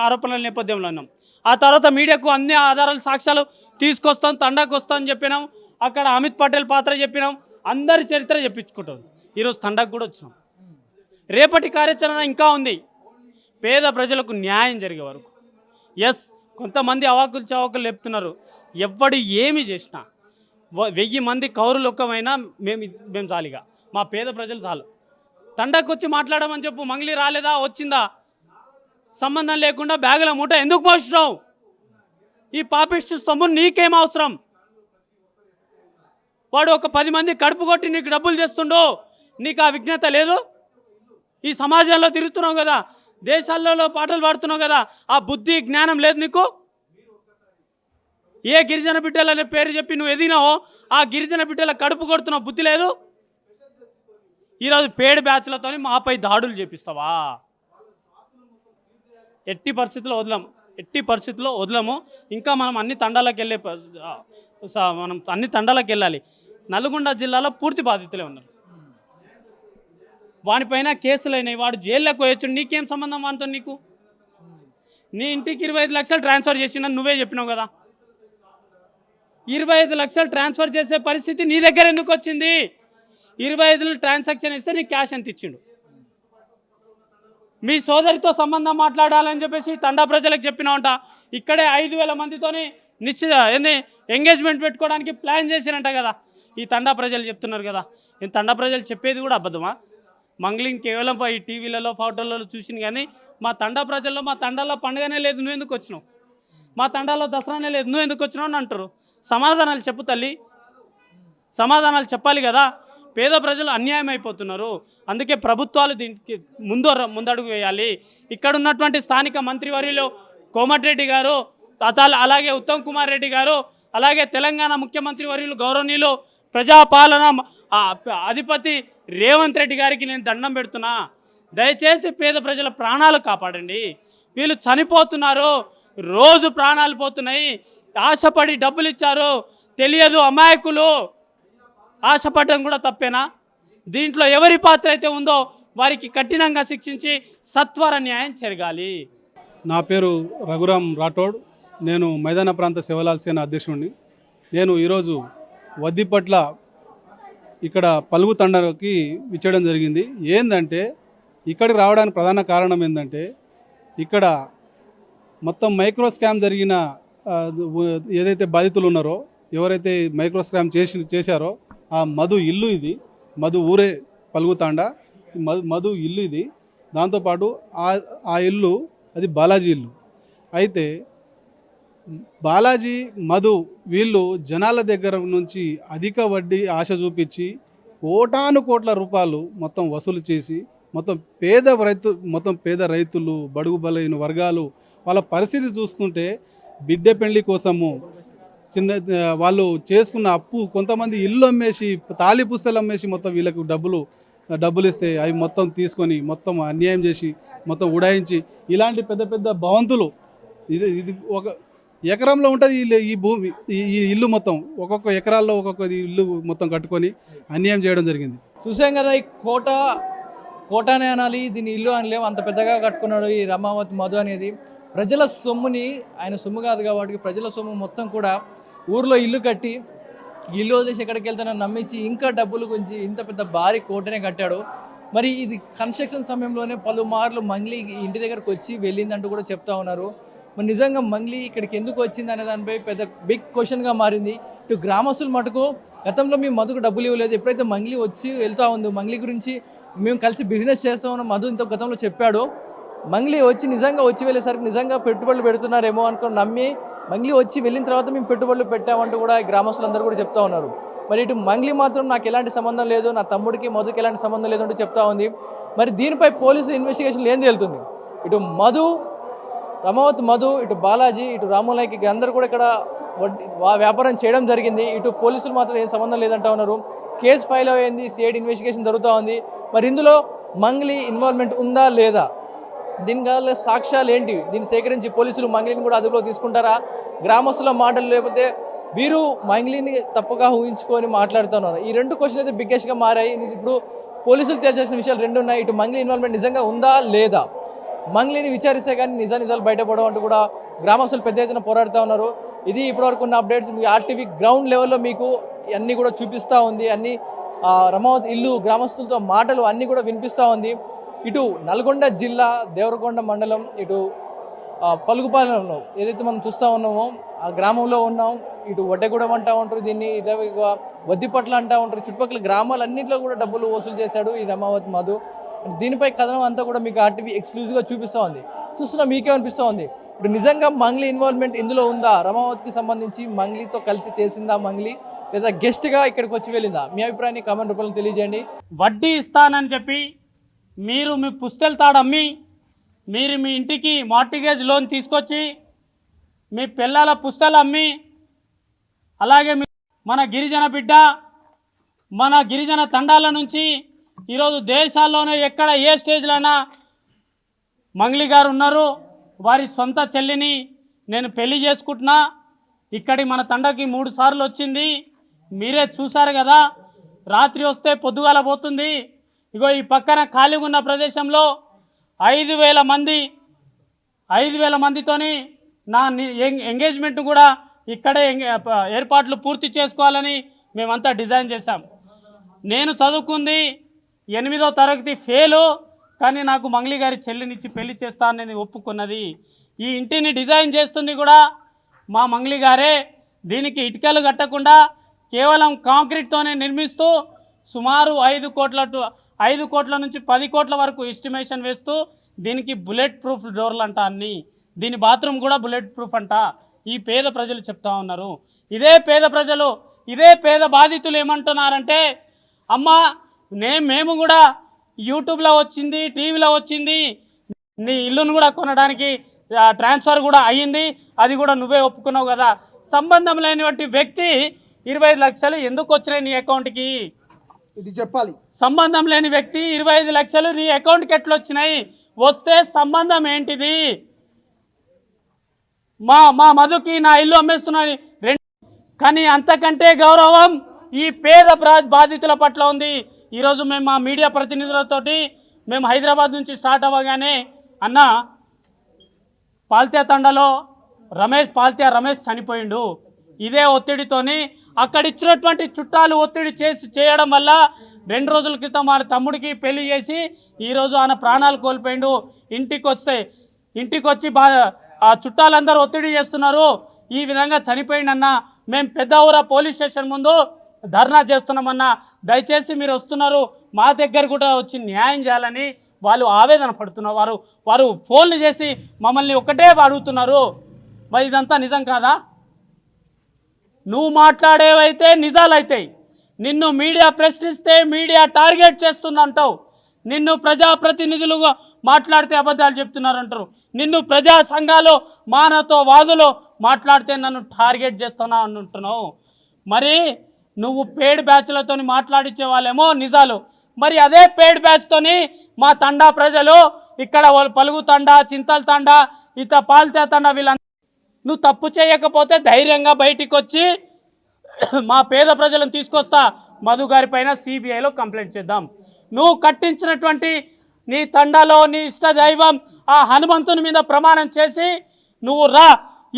ఆరోపణల నేపథ్యంలో ఉన్నాం. ఆ తర్వాత మీడియాకు అన్ని ఆధారాలు సాక్ష్యాలు తీసుకొస్తాం, తండాకు వస్తామని చెప్పినాం. అక్కడ అమిత్ పటేల్ పాత్ర చెప్పినాం, అందరి చరిత్ర చెప్పించుకుంటాం. ఈరోజు తండాకు కూడా వచ్చినాం. రేపటి కార్యాచరణ ఇంకా ఉంది, పేద ప్రజలకు న్యాయం జరిగే వరకు. ఎస్, కొంతమంది అవాకులు చవాకులు చెప్తున్నారు. ఎవ్వడు ఏమి చేసినా 1000 మంది కౌరులొక్కమైనా మేము చాలిగా, మా పేద ప్రజలు చాలు. తండాకు వచ్చి మాట్లాడమని చెప్పు. మంగ్లీ రాలేదా, వచ్చిందా, సంబంధం లేకుండా బ్యాగుల మూట ఎందుకు మోసినావు? ఈ పాపిష్టి సొమ్ము నీకేం అవసరం? వాడు ఒక 10 మంది కడుపు కొట్టి నీకు డబ్బులు చేస్తుండో, నీకు ఆ విజ్ఞత లేదు? ఈ సమాజంలో తిరుగుతున్నావు కదా, దేశాలలో పాటలు పాడుతున్నావు కదా, ఆ బుద్ధి జ్ఞానం లేదు నీకు? ఏ గిరిజన బిడ్డలనే పేరు చెప్పి నువ్వు ఎదిగినావో ఆ గిరిజన బిడ్డల కడుపు కొడుతున్నావు, బుద్ధి లేదు? ఈరోజు పేడ్ బ్యాచ్లతో మాపై దాడులు చేపిస్తావా? ఎట్టి పరిస్థితుల్లో వదలం. ఎట్టి పరిస్థితుల్లో వదలము. ఇంకా మనం అన్ని తండాలకు వెళ్ళాలి. నల్గొండ జిల్లాలో పూర్తి బాధితులే ఉన్నారు. వానిపైన కేసులు అయినాయి, వాడు జైల్లోకి పోయొచ్చు. నీకేం సంబంధం వానితో? నీ ఇంటికి 25 లక్షలు ట్రాన్స్ఫర్ చేసిందని నువ్వే చెప్పినావు కదా. 25 లక్షలు ట్రాన్స్ఫర్ చేసే పరిస్థితి నీ దగ్గర ఎందుకు వచ్చింది? 25 ట్రాన్సాక్షన్ ఇస్తే నీకు క్యాష్ ఎంత ఇచ్చిండు? మీ సోదరితో సంబంధం మాట్లాడాలని చెప్పేసి తండా ప్రజలకు చెప్పినావంట. ఇక్కడే 5,000 మందితోని ఎంగేజ్మెంట్ పెట్టుకోవడానికి ప్లాన్ చేసిరంట కదా. ఈ తండా ప్రజలు చెప్తున్నారు కదా. ఈ తండా ప్రజలు చెప్పేది కూడా అబద్ధమా? మంగ్లీని కేవలం ఈ టీవీలలో ఫోటోలలో చూసింది కానీ మా తండా ప్రజల్లో మా తండాలో పండుగనే లేదు, నువ్వు ఎందుకు వచ్చినావు? మా తండాలో దసరానే లేదు, నువ్వు ఎందుకు వచ్చినావు అని అంటారు. సమాధానాలు చెప్పు తల్లి, సమాధానాలు చెప్పాలి కదా. పేద ప్రజలు అన్యాయం అయిపోతున్నారు. అందుకే ప్రభుత్వాలు దీనికి ముందడుగు వేయాలి. ఇక్కడ ఉన్నటువంటి స్థానిక మంత్రివర్యులు కోమటిరెడ్డి గారు, అలాగే ఉత్తమ్ కుమార్ రెడ్డి గారు, అలాగే తెలంగాణ ముఖ్యమంత్రి వర్యులు గౌరవనీయులు ప్రజాపాలన అధిపతి రేవంత్ రెడ్డి గారికి నేను దండం పెడుతున్నా. దయచేసి పేద ప్రజల ప్రాణాలు కాపాడండి. వీళ్ళు చనిపోతున్నారు, రోజు ప్రాణాలు పోతున్నాయి. ఆశపడి డబ్బులు ఇచ్చారు, తెలియదు అమాయకులు. ఆశపడడం కూడా తప్పేనా? దీంట్లో ఎవరి పాత్ర అయితే ఉందో వారికి కఠినంగా శిక్షించి సత్వర న్యాయం జరగాలి. నా పేరు రఘురామ్ రాఠోడ్. నేను మైదాన ప్రాంత శివలాల్ సేన అధ్యక్షుడిని. నేను ఈరోజు వద్దిపట్ల ఇక్కడ పలుగు తండకి ఇచ్చడం జరిగింది. ఏంటంటే ఇక్కడికి రావడానికి ప్రధాన కారణం ఏంటంటే ఇక్కడ మొత్తం మైక్రో స్కామ్ జరిగిన ఏదైతే బాధితులు ఉన్నారో, ఎవరైతే మైక్రో స్కామ్ చేశారో ఆ మధు ఇల్లు ఇది. మధు ఊరే పలుగుతాండ, మధు ఇల్లు ఇది. దాంతోపాటు ఆ ఇల్లు అది బాలాజీ ఇల్లు. అయితే బాలాజీ, మధు వీళ్ళు జనాల దగ్గర నుంచి అధిక వడ్డీ ఆశ చూపించి కోటాను రూపాయలు మొత్తం వసూలు చేసి మొత్తం పేద రైతులు, బడుగు బలైన వర్గాలు వాళ్ళ పరిస్థితి చూస్తుంటే బిడ్డ పెళ్లి కోసము వాళ్ళు చేసుకున్న అప్పు, కొంతమంది ఇల్లు అమ్మేసి, తాళి పుస్తలు అమ్మేసి మొత్తం వీళ్ళకు డబ్బులు ఇస్తే అవి మొత్తం తీసుకొని మొత్తం అన్యాయం చేసి మొత్తం ఉడాయించి ఇలాంటి పెద్ద పెద్ద భవంతులు ఇది ఒక ఎకరంలో ఉంటుంది ఈ భూమి, ఈ ఇల్లు మొత్తం ఒక్కొక్క ఎకరాల్లో ఒక్కొక్క ఇల్లు మొత్తం కట్టుకొని అన్యాయం చేయడం జరిగింది. చూసాం కదా, ఈ కోటనే అనాలి, దీన్ని ఇల్లు అనలేము, అంత పెద్దగా కట్టుకున్నాడు ఈ రమావతి మధు అనేది. ప్రజల సొమ్ముని, ఆయన సొమ్ము కాదు కాబట్టి ప్రజల సొమ్ము మొత్తం కూడా ఊర్లో ఇల్లు కట్టి, ఇల్లు వదిలేసి ఎక్కడికి వెళ్తానని నమ్మించి ఇంకా డబ్బులు గురించి ఇంత పెద్ద భారీ కోటనే కట్టాడు. మరి ఇది కన్స్ట్రక్షన్ సమయంలోనే పలుమార్లు మంగ్లీ ఇంటి దగ్గరకు వచ్చి వెళ్ళిందంటూ కూడా చెప్తా ఉన్నారు. మరి నిజంగా మంగ్లీ ఇక్కడికి ఎందుకు వచ్చింది అనే దానిపై పెద్ద బిగ్ క్వశ్చన్గా మారింది. ఇటు గ్రామస్తులు మటుకు గతంలో మేము మధుకు డబ్బులు ఇవ్వలేదు, ఎప్పుడైతే మంగ్లీ వచ్చి వెళ్తూ ఉంది, మంగ్లీ గురించి మేము కలిసి బిజినెస్ చేస్తామని మధు ఇంత గతంలో చెప్పాడు. మంగ్లీ వచ్చి నిజంగా వచ్చి వెళ్ళేసరికి నిజంగా పెట్టుబడులు పెడుతున్నారేమో అనుకుని నమ్మి మంగ్లీ వచ్చి వెళ్ళిన తర్వాత మేము పెట్టుబడులు పెట్టామంటూ కూడా గ్రామస్తులందరూ కూడా చెప్తా ఉన్నారు. మరి ఇటు మంగ్లీ మాత్రం నాకు ఎలాంటి సంబంధం లేదు, నా తమ్ముడికి మధుకి ఎలాంటి సంబంధం లేదు అంటూ చెప్తా ఉంది. మరి దీనిపై పోలీసు ఇన్వెస్టిగేషన్ ఏం తేలుతుంది? ఇటు రమావతి మధు, ఇటు బాలాజీ, ఇటు రాములయ్యకి అందరూ కూడా ఇక్కడ వ్యాపారం చేయడం జరిగింది. ఇటు పోలీసులు మాత్రం ఏం సంబంధం లేదంటా ఉన్నారు. కేసు ఫైల్ అయ్యింది, సిఐడి ఇన్వెస్టిగేషన్ జరుగుతూ ఉంది. మరి ఇందులో మంగ్లీ ఇన్వాల్వ్మెంట్ ఉందా లేదా, దీని కావాలి సాక్ష్యాలు ఏంటి, దీన్ని సేకరించి పోలీసులు మంగ్లీని కూడా అదుపులో తీసుకుంటారా? గ్రామస్తుల మాటలు లేకపోతే వీరు మంగ్లీని తప్పుగా ఊహించుకొని మాట్లాడుతున్నారు. ఈ రెండు క్వశ్చన్ అయితే బిగ్గెస్ట్గా మారాయి. ఇప్పుడు పోలీసులు తేల్చాల్సిన విషయాలు రెండు ఉన్నాయి. ఇటు మంగ్లీ ఇన్వాల్వ్మెంట్ నిజంగా ఉందా లేదా, మంగ్లీని విచారిస్తే కానీ నిజాలు బయటపడవు అంటూ కూడా గ్రామస్తులు పెద్ద ఎత్తున పోరాడుతూ ఉన్నారు. ఇది ఇప్పటివరకు ఉన్న అప్డేట్స్. మీ ఆర్టీవీ గ్రౌండ్ లెవెల్లో మీకు అన్నీ కూడా చూపిస్తూ ఉంది. అన్ని రమావతి ఇల్లు గ్రామస్తులతో మాటలు అన్నీ కూడా వినిపిస్తూ ఉంది. ఇటు నల్గొండ జిల్లా దేవరకొండ మండలం, ఇటు పలుగుపాలెంలో ఏదైతే మనం చూస్తూ ఉన్నామో ఆ గ్రామంలో ఉన్నాం. ఇటు వడ్డెగూడెం అంటూ ఉంటారు, దీన్ని వద్దిపట్ల అంటూ ఉంటారు. చుట్టుపక్కల గ్రామాలన్నింటిలో కూడా డబ్బులు వసూలు చేశాడు ఈ రమావతి మధు. దీనిపై కథనం అంతా కూడా మీకు ఆర్టీవీ ఎక్స్క్లూజివ్గా చూపిస్తూ ఉంది. చూస్తున్నా మీకేమనిపిస్తూ ఉంది? ఇప్పుడు నిజంగా మంగ్లీ ఇన్వాల్వ్మెంట్ ఇందులో ఉందా? రమావతికి సంబంధించి మంగ్లీతో కలిసి చేసిందా మంగ్లీ, లేదా గెస్ట్గా ఇక్కడికి వచ్చి వెళ్ళిందా? మీ అభిప్రాయాన్ని కామెంట్ రూపంలో తెలియజేయండి. వడ్డీ ఇస్తానని చెప్పి మీరు మీ పుస్తెల తాడమ్మి, మీరు మీ ఇంటికి మార్టిగేజ్ లోన్ తీసుకొచ్చి మీ పిల్లల పుస్తలు అమ్మి, అలాగే మన గిరిజన బిడ్డ, మన గిరిజన తండాల నుంచి ఈరోజు దేశాల్లోనే ఎక్కడ ఏ స్టేజ్లోనా మంగ్లీ గారు ఉన్నారు. వారి సొంత చెల్లిని నేను పెళ్లి చేసుకుంటున్నా. ఇక్కడి మన తండకి 3 సార్లు వచ్చింది, మీరే చూశారు కదా. రాత్రి వస్తే పొద్దుగాల పోతుంది. ఇగో ఈ పక్కన ఖాళీగా ఉన్న ప్రదేశంలో 5,000 మందితోని నా ఎంగేజ్మెంట్ కూడా ఇక్కడే ఏర్పాట్లు పూర్తి చేసుకోవాలని మేమంతా డిజైన్ చేశాం. నేను చదువుకుంది 8వ తరగతి ఫెయిలు, కానీ నాకు మంగ్లీ గారి చెల్లినిచ్చి పెళ్లి చేస్తానని ఒప్పుకున్నది. ఈ ఇంటిని డిజైన్ చేస్తుంది కూడా మా మంగ్లీ గారే. దీనికి ఇటుకలు కట్టకుండా కేవలం కాంక్రీట్తోనే నిర్మిస్తూ సుమారు 5 కోట్ల నుంచి 10 కోట్ల వరకు ఎస్టిమేషన్ వేస్తూ దీనికి బుల్లెట్ ప్రూఫ్ డోర్లు అంట అన్ని, దీని బాత్రూమ్ కూడా బుల్లెట్ ప్రూఫ్ అంట. ఈ పేద ప్రజలు చెప్తా ఉన్నారు. ఇదే పేద ప్రజలు, ఇదే పేద బాధితులు ఏమంటున్నారంటే, అమ్మ మేము కూడా యూట్యూబ్లో వచ్చింది, టీవీలో వచ్చింది, నీ ఇల్లును కూడా కొనడానికి ట్రాన్స్ఫర్ కూడా అయ్యింది, అది కూడా నువ్వే ఒప్పుకున్నావు కదా. సంబంధం లేనివంటి వ్యక్తి 25 లక్షలు ఎందుకు వచ్చినాయి నీ అకౌంట్కి? ఇది చెప్పాలి. సంబంధం లేని వ్యక్తి 25 లక్షలు నీ అకౌంట్కి ఎట్లా వచ్చినాయి? వస్తే సంబంధం ఏంటిది? మా మధుకి నా ఇల్లు అమ్మేస్తున్నాను కానీ అంతకంటే గౌరవం ఈ పేద బాధితుల పట్ల ఉంది. ఈరోజు మేము మా మీడియా ప్రతినిధులతోటి మేము హైదరాబాద్ నుంచి స్టార్ట్ అవ్వగానే అన్న పాల్త్యా తండలో పాల్త్యా రమేష్ చనిపోయిండు. ఇదే ఒత్తిడితోని అక్కడ ఇచ్చినటువంటి చుట్టాలు ఒత్తిడి చేయడం వల్ల 2 రోజుల క్రితం మన తమ్ముడికి పెళ్లి చేసి ఈరోజు ఆయన ప్రాణాలు కోల్పోయిండు. ఇంటికి వచ్చి ఆ చుట్టాలందరూ ఒత్తిడి చేస్తున్నారు, ఈ విధంగా చనిపోయిండన్న. మేము పెద్దఊర పోలీస్ స్టేషన్ ముందు ధర్నా చేస్తున్నామన్నా, దయచేసి మీరు వస్తున్నారు మా దగ్గర కూడా వచ్చి న్యాయం చేయాలని వాళ్ళు ఆవేదన పడుతున్నారు. వారు ఫోన్లు చేసి మమ్మల్ని ఒకటే అడుగుతున్నారు. మరి ఇదంతా నిజం కాదా? నువ్వు మాట్లాడేవైతే నిజాలైతాయి. నిన్ను మీడియా ప్రశ్నిస్తే మీడియా టార్గెట్ చేస్తుందంటావు. నిన్ను ప్రజాప్రతినిధులుగా మాట్లాడితే అబద్ధాలు చెప్తున్నారు అంటారు. నిన్ను ప్రజా సంఘాలు మానవతో వాదులు మాట్లాడితే నన్ను టార్గెట్ చేస్తున్నా అంటున్నావు. మరి నువ్వు పేడ్ బ్యాచ్లతో మాట్లాడించే వాళ్ళేమో నిజాలు, మరి అదే పేడ్ బ్యాచ్తోని మా తండా ప్రజలు ఇక్కడ పలుగు తండా, చింతల తండా, పాల్త్యా తండా వీళ్ళందరూ నువ్వు తప్పు చేయకపోతే ధైర్యంగా బయటికి వచ్చి మా పేద ప్రజలను తీసుకొస్తా, మధు గారి పైన సిబిఐలో కంప్లైంట్ చేద్దాం. నువ్వు కట్టించినటువంటి నీ తండాలో నీ ఇష్ట దైవం ఆ హనుమంతుని మీద ప్రమాణం చేసి నువ్వు రా,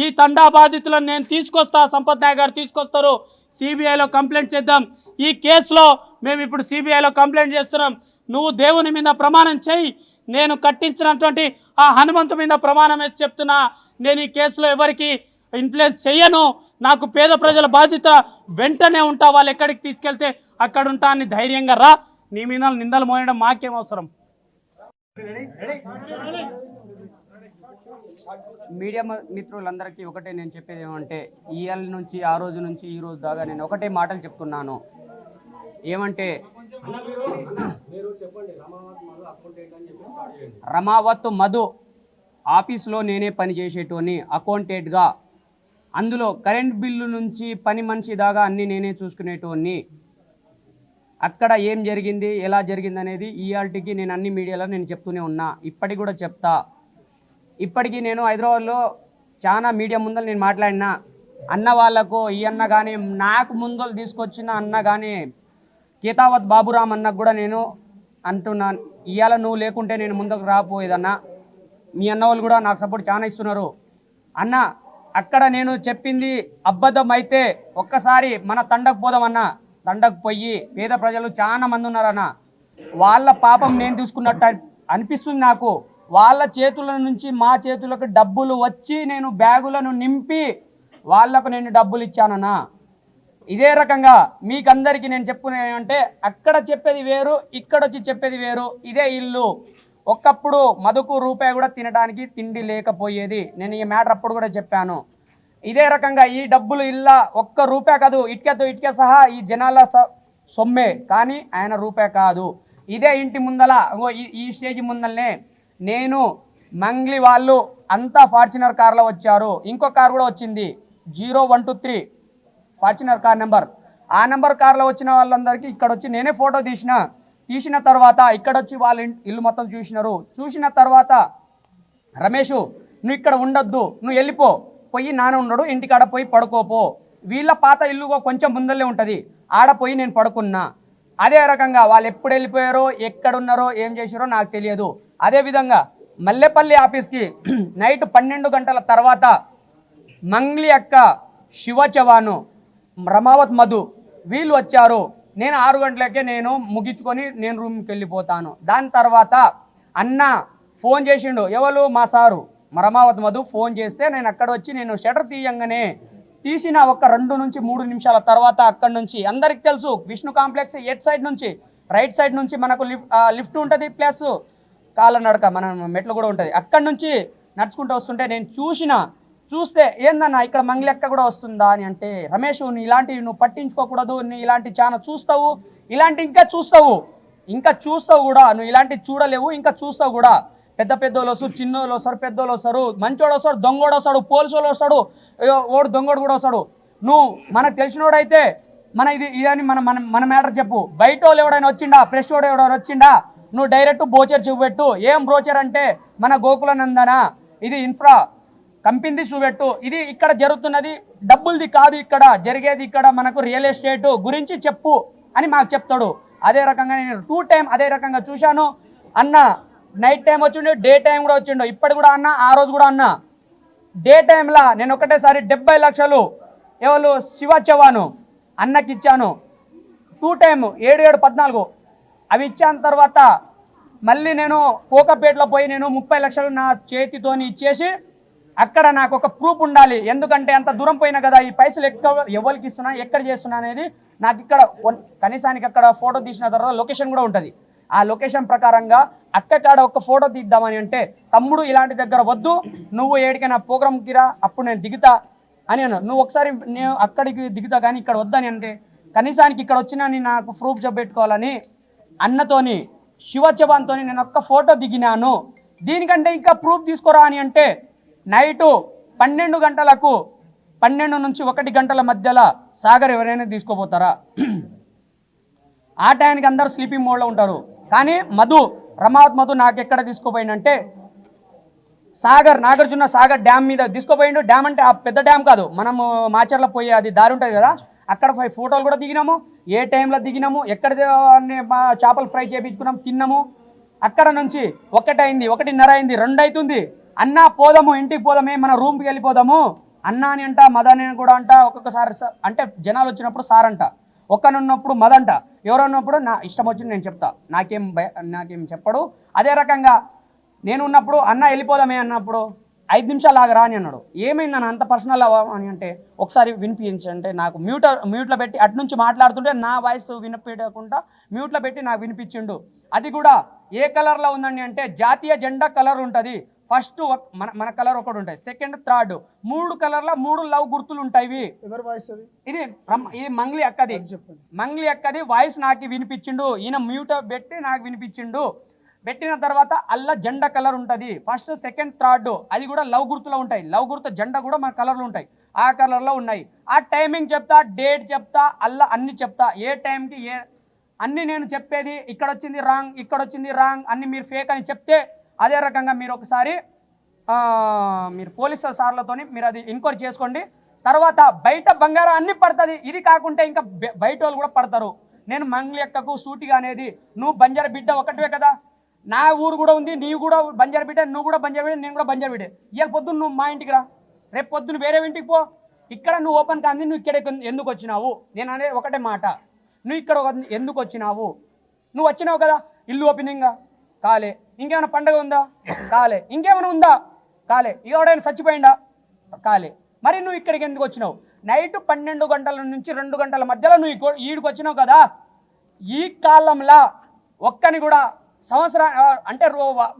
ఈ తండా బాధితులను నేను తీసుకొస్తా, సంపత్ నాయక్ గారు తీసుకొస్తారు, సిబిఐలో కంప్లైంట్ చేద్దాం. ఈ కేసులో మేము ఇప్పుడు సిబిఐలో కంప్లైంట్ చేస్తున్నాం. నువ్వు దేవుని మీద ప్రమాణం చేయి, నేను కట్టించినటువంటి ఆ హనుమంతు మీద ప్రమాణం వేసి చెప్తున్నా, నేను ఈ కేసులో ఎవరికి ఇన్ఫ్లుయెన్స్ చెయ్యను, నాకు పేద ప్రజల బాధ్యత, వెంటనే ఉంటా, వాళ్ళు ఎక్కడికి తీసుకెళ్తే అక్కడ ఉంటా అని ధైర్యంగా రా. నీ మీద నిందలు మోయడం మాకేం అవసరం? మీడియా మిత్రులందరికీ ఒకటే నేను చెప్పేది ఏమంటే, ఇవాళ నుంచి ఆ రోజు నుంచి ఈ రోజు దాకా నేను ఒకటే మాటలు చెప్తున్నాను. ఏమంటే రమావత్ మధు ఆఫీస్లో నేనే పని చేసేటోని అకౌంటెంట్గా, అందులో కరెంట్ బిల్లు నుంచి పని మనిషి దాకా అన్నీ నేనే చూసుకునేటోని. అక్కడ ఏం జరిగింది, ఎలా జరిగింది అనేది ఇయాల్టికి నేను అన్ని మీడియాలో నేను చెప్తూనే ఉన్నా, ఇప్పటికి కూడా చెప్తా. ఇప్పటికీ నేను హైదరాబాద్లో చాలా మీడియా ముందర నేను మాట్లాడినా. అన్న వాళ్ళకు ఈ అన్న కానీ, నాకు ముందర తీసుకొచ్చిన అన్న కానీ, కేతావత్ బాబురామ్ అన్నకు కూడా నేను అంటున్నాను, ఇవాళ నువ్వు లేకుంటే నేను ముందుకు రాపోయేదన్నా. మీ అన్న వాళ్ళు కూడా నాకు సపోర్ట్ చాలా ఇస్తున్నారు. అన్న అక్కడ నేను చెప్పింది అబద్ధం అయితే ఒక్కసారి మన తండకు పోదామన్నా. తండకు పోయి పేద ప్రజలు చాలా మంది ఉన్నారన్న, వాళ్ళ పాపం నేను తీసుకున్నట్టు అనిపిస్తుంది నాకు. వాళ్ళ చేతుల నుంచి మా చేతులకు డబ్బులు వచ్చి నేను బ్యాగులను నింపి వాళ్లకు నేను డబ్బులు ఇచ్చానన్నా. ఇదే రకంగా మీకందరికీ నేను చెప్పుకునేమంటే, అక్కడ చెప్పేది వేరు, ఇక్కడ వచ్చి చెప్పేది వేరు. ఇదే ఇల్లు. ఒకప్పుడు మధుకు రూపాయి కూడా తినడానికి తిండి లేకపోయేది. నేను ఈ మ్యాటర్ అప్పుడు కూడా చెప్పాను. ఇదే రకంగా ఈ డబ్బులు ఇల్లా ఒక్క రూపాయి కాదు, ఇటుక సహా ఈ జనాల సొమ్మే, కానీ ఆయన రూపాయి కాదు. ఇదే ఇంటి ముందల ఈ స్టేజ్ ముందలనే నేను మంగ్లీ వాళ్ళు అంతా ఫార్చునర్ కార్లో వచ్చారు. ఇంకో కార్ కూడా వచ్చింది 0123 ఫార్చునర్ కార్ నెంబర్. ఆ నెంబర్ కార్లో వచ్చిన వాళ్ళందరికీ ఇక్కడ వచ్చి నేనే ఫోటో తీసిన తర్వాత ఇక్కడ వచ్చి వాళ్ళ ఇల్లు మొత్తం చూసినారు. చూసిన తర్వాత రమేష్ నువ్వు ఇక్కడ ఉండొద్దు, నువ్వు వెళ్ళిపో, పోయి నాన్న ఉండడు ఇంటికాడ పోయి పడుకోపో, వీళ్ళ పాత ఇల్లు కొంచెం ముందరనే ఉంటుంది, ఆడ పోయి నేను పడుకున్నా. అదే రకంగా వాళ్ళు ఎప్పుడు వెళ్ళిపోయారో ఎక్కడున్నారో ఏం చేశారో నాకు తెలియదు. అదేవిధంగా మల్లెపల్లి ఆఫీస్కి నైట్ 12 గంటల తర్వాత మంగ్లీ అక్క, శివ చవాను, రమావత్ మధు వీళ్ళు వచ్చారు. నేను 6 గంటలకే నేను ముగించుకొని నేను రూమ్కి వెళ్ళిపోతాను. దాని తర్వాత అన్న ఫోన్ చేసిండు, ఎవరు మా సారు రమావత్ మధు ఫోన్ చేస్తే నేను అక్కడ వచ్చి నేను షటర్ తీయంగానే తీసిన ఒక 2 నుంచి 3 నిమిషాల తర్వాత అక్కడి నుంచి అందరికి తెలుసు విష్ణు కాంప్లెక్స్ ఎట్ సైడ్ నుంచి రైట్ సైడ్ నుంచి మనకు లిఫ్ట్ ఉంటుంది, ప్లస్ కాళ్ళ నడక మన మెట్లు కూడా ఉంటుంది. అక్కడి నుంచి నడుచుకుంటూ వస్తుంటే నేను చూస్తే ఏందన్నా ఇక్కడ మంగళక్క కూడా వస్తుందా అని అంటే, రమేష్ నువ్వు ఇలాంటివి నువ్వు పట్టించుకోకూడదు, నువ్వు ఇలాంటి చాలా చూస్తావు, ఇలాంటి ఇంకా చూస్తావు కూడా, నువ్వు ఇలాంటివి చూడలేవు, ఇంకా చూస్తావు కూడా. పెద్దోళ్ళు వస్తారు, చిన్నోళ్ళు వస్తారు, పెద్దోళ్ళు వస్తారు, మంచోడు వస్తాడు, దొంగోడు వస్తాడు, పోలీసు వస్తాడు, ఓడు దొంగోడు కూడా వస్తాడు. నువ్వు మనకు తెలిసినోడైతే మన ఇదని మన మ్యాటర్ చెప్పు. బయట వాళ్ళు ఎవడైనా వచ్చిండా, ఫ్రెష్ వాడు ఎవడైనా వచ్చిండా, నువ్వు డైరెక్ట్ బ్రోచర్ చూపెట్టు. ఏం బ్రోచర్ అంటే మన గోకులనందన, ఇది ఇన్ఫ్రా కంపెనీది చూపెట్టు. ఇది ఇక్కడ జరుగుతున్నది డబ్బులది కాదు, ఇక్కడ జరిగేది ఇక్కడ మనకు రియల్ ఎస్టేట్ గురించి చెప్పు అని మాకు చెప్తాడు. అదే రకంగా నేను 2 టైం అదే రకంగా చూశాను. అన్న నైట్ టైం వచ్చిండు, డే టైం కూడా వచ్చిండు. ఇప్పటి కూడా అన్న, ఆ రోజు కూడా అన్న. డే టైంలో నేను ఒకటేసారి 70 లక్షలు ఎవరు శివ చవాను అన్నకి ఇచ్చాను. 2 టైం 7, 14 అవి ఇచ్చాన తర్వాత మళ్ళీ నేను కోకపేటలో పోయి నేను 30 లక్షలు నా చేతితోని ఇచ్చేసి, అక్కడ నాకు ఒక ప్రూఫ్ ఉండాలి. ఎందుకంటే అంత దూరం పోయినా కదా, ఈ పైసలు ఎవరికి ఇస్తున్నా, ఎక్కడ చేస్తున్నా అనేది నాకు ఇక్కడ కనీసానికి అక్కడ ఫోటో తీసిన తర్వాత లొకేషన్ కూడా ఉంటుంది. ఆ లొకేషన్ ప్రకారంగా అక్కడ ఒక ఫోటో తీద్దామని అంటే, తమ్ముడు ఇలాంటి దగ్గర వద్దు, నువ్వు ఏడికైనా ప్రోగ్రామ్కి రా, అప్పుడు నేను దిగుతా అని అన్నాను. నువ్వు ఒకసారి నేను అక్కడికి దిగుతా కానీ ఇక్కడ వద్దని అంటే, కనీసానికి ఇక్కడ వచ్చినా నాకు ప్రూఫ్ పెట్టుకోవాలని అన్నతోని శివ చవాన్తో నేను ఒక్క ఫోటో దిగినాను. దీనికంటే ఇంకా ప్రూఫ్ తీసుకోరా అని అంటే, నైటు 12 గంటలకు 12 నుంచి 1 గంటల మధ్యలో సాగర్ ఎవరైనా తీసుకోపోతారా? ఆ టైంకి అందరూ స్లీపింగ్ మోడ్లో ఉంటారు. కానీ రమావత్ మధు నాకు ఎక్కడ తీసుకోపోయిందంటే, నాగార్జున సాగర్ డ్యామ్ మీద తీసుకోపోయిండు. డ్యామ్ అంటే ఆ పెద్ద డ్యామ్ కాదు, మనము మాచర్ల పోయి అది దారి ఉంటుంది కదా, అక్కడ 5 ఫోటోలు కూడా దిగినాము. ఏ టైంలో దిగినాము, ఎక్కడ చేపలు ఫ్రై చేయించుకున్నాము, తిన్నాము. అక్కడ నుంచి 1 అయింది, 1:30 అయింది, 2 అవుతుంది. అన్న పోదాము, ఇంటికి పోదామే, మన రూమ్కి వెళ్ళిపోదాము అన్న అని అంట, మదని కూడా అంట. ఒక్కొక్కసారి అంటే జనాలు వచ్చినప్పుడు సార్ అంట, ఒక్కనున్నప్పుడు మదంట, ఎవరున్నప్పుడు నా ఇష్టం వచ్చింది నేను చెప్తా, నాకేం చెప్పడు. అదే రకంగా నేను ఉన్నప్పుడు అన్న వెళ్ళిపోదామే అన్నప్పుడు 5 నిమిషాలు ఆగరా అని అన్నాడు. ఏమైందని అంత పర్సనల్ అని అంటే, ఒకసారి వినిపించంటే నాకు మ్యూట్లో పెట్టి అటు నుంచి మాట్లాడుతుంటే నా వాయిస్ వినిపించకుండా మ్యూట్లో పెట్టి నాకు వినిపించిండు. అది కూడా ఏ కలర్లో ఉందండి అంటే, జాతీయ జెండా కలర్ ఉంటుంది. ఫస్ట్ మన కలర్ ఒకటి ఉంటుంది, సెకండ్, థర్డ్ 3 కలర్ల 3 లవ్ గుర్తులు ఉంటాయి. ఇది మంగ్లీ అక్కది వాయిస్ నాకు వినిపించిండు. ఈయన మ్యూట్ పెట్టి నాకు వినిపించిండు. పెట్టిన తర్వాత అల్లా జెండా కలర్ ఉంటుంది, ఫస్ట్, సెకండ్, థర్డ్. అది కూడా లవ్ గుర్తులో ఉంటాయి. లవ్ గుర్తు జెండా కూడా మన కలర్లు ఉంటాయి, ఆ కలర్లో ఉన్నాయి. ఆ టైమింగ్ చెప్తా, డేట్ చెప్తా, అల్లా అన్ని చెప్తా, ఏ టైంకి అన్ని నేను చెప్పేది. ఇక్కడ వచ్చింది రాంగ్, ఇక్కడ వచ్చింది రాంగ్, అన్ని మీరు ఫేక్ అని చెప్తే, అదే రకంగా మీరు ఒకసారి మీరు పోలీసు సార్లతో మీరు అది ఎంక్వైరీ చేసుకోండి. తర్వాత బయట బంగారం అన్ని పడుతుంది. ఇది కాకుంటే ఇంకా బయట వాళ్ళు కూడా పడతారు. నేను మంగ్లీ అక్కకు సూటిగా అనేది, నువ్వు బంజారా బిడ్డ ఒకటివే కదా, నా ఊరు కూడా ఉంది, నీవు కూడా బంజారా బిడ్డ, నువ్వు కూడా బంజారా బిడ్డ, నేను కూడా బంజారా బిడ్డ. ఇవాళ పొద్దున్న నువ్వు మా ఇంటికి రా, రేపు పొద్దున్న వేరే ఇంటికి పో. ఇక్కడ నువ్వు ఓపెన్ కాంది, నువ్వు ఇక్కడ ఎందుకు వచ్చినావు? నేను అనేది ఒకటే మాట, నువ్వు ఇక్కడ ఎందుకు వచ్చినావు? నువ్వు వచ్చినావు కదా, ఇల్లు ఓపెనింగ్గా కాలే, ఇంకేమైనా పండగ ఉందా కాలే, ఇంకేమైనా ఉందా కాలే, ఎవడైనా చచ్చిపోయిందా కాలే, మరి నువ్వు ఇక్కడికి ఎందుకు వచ్చినావు? నైట్ 12 గంటల నుంచి 2 గంటల మధ్యలో నువ్వు ఈడికి వచ్చినావు కదా. ఈ కాలంలో ఒక్కని కూడా సంవత్సరం అంటే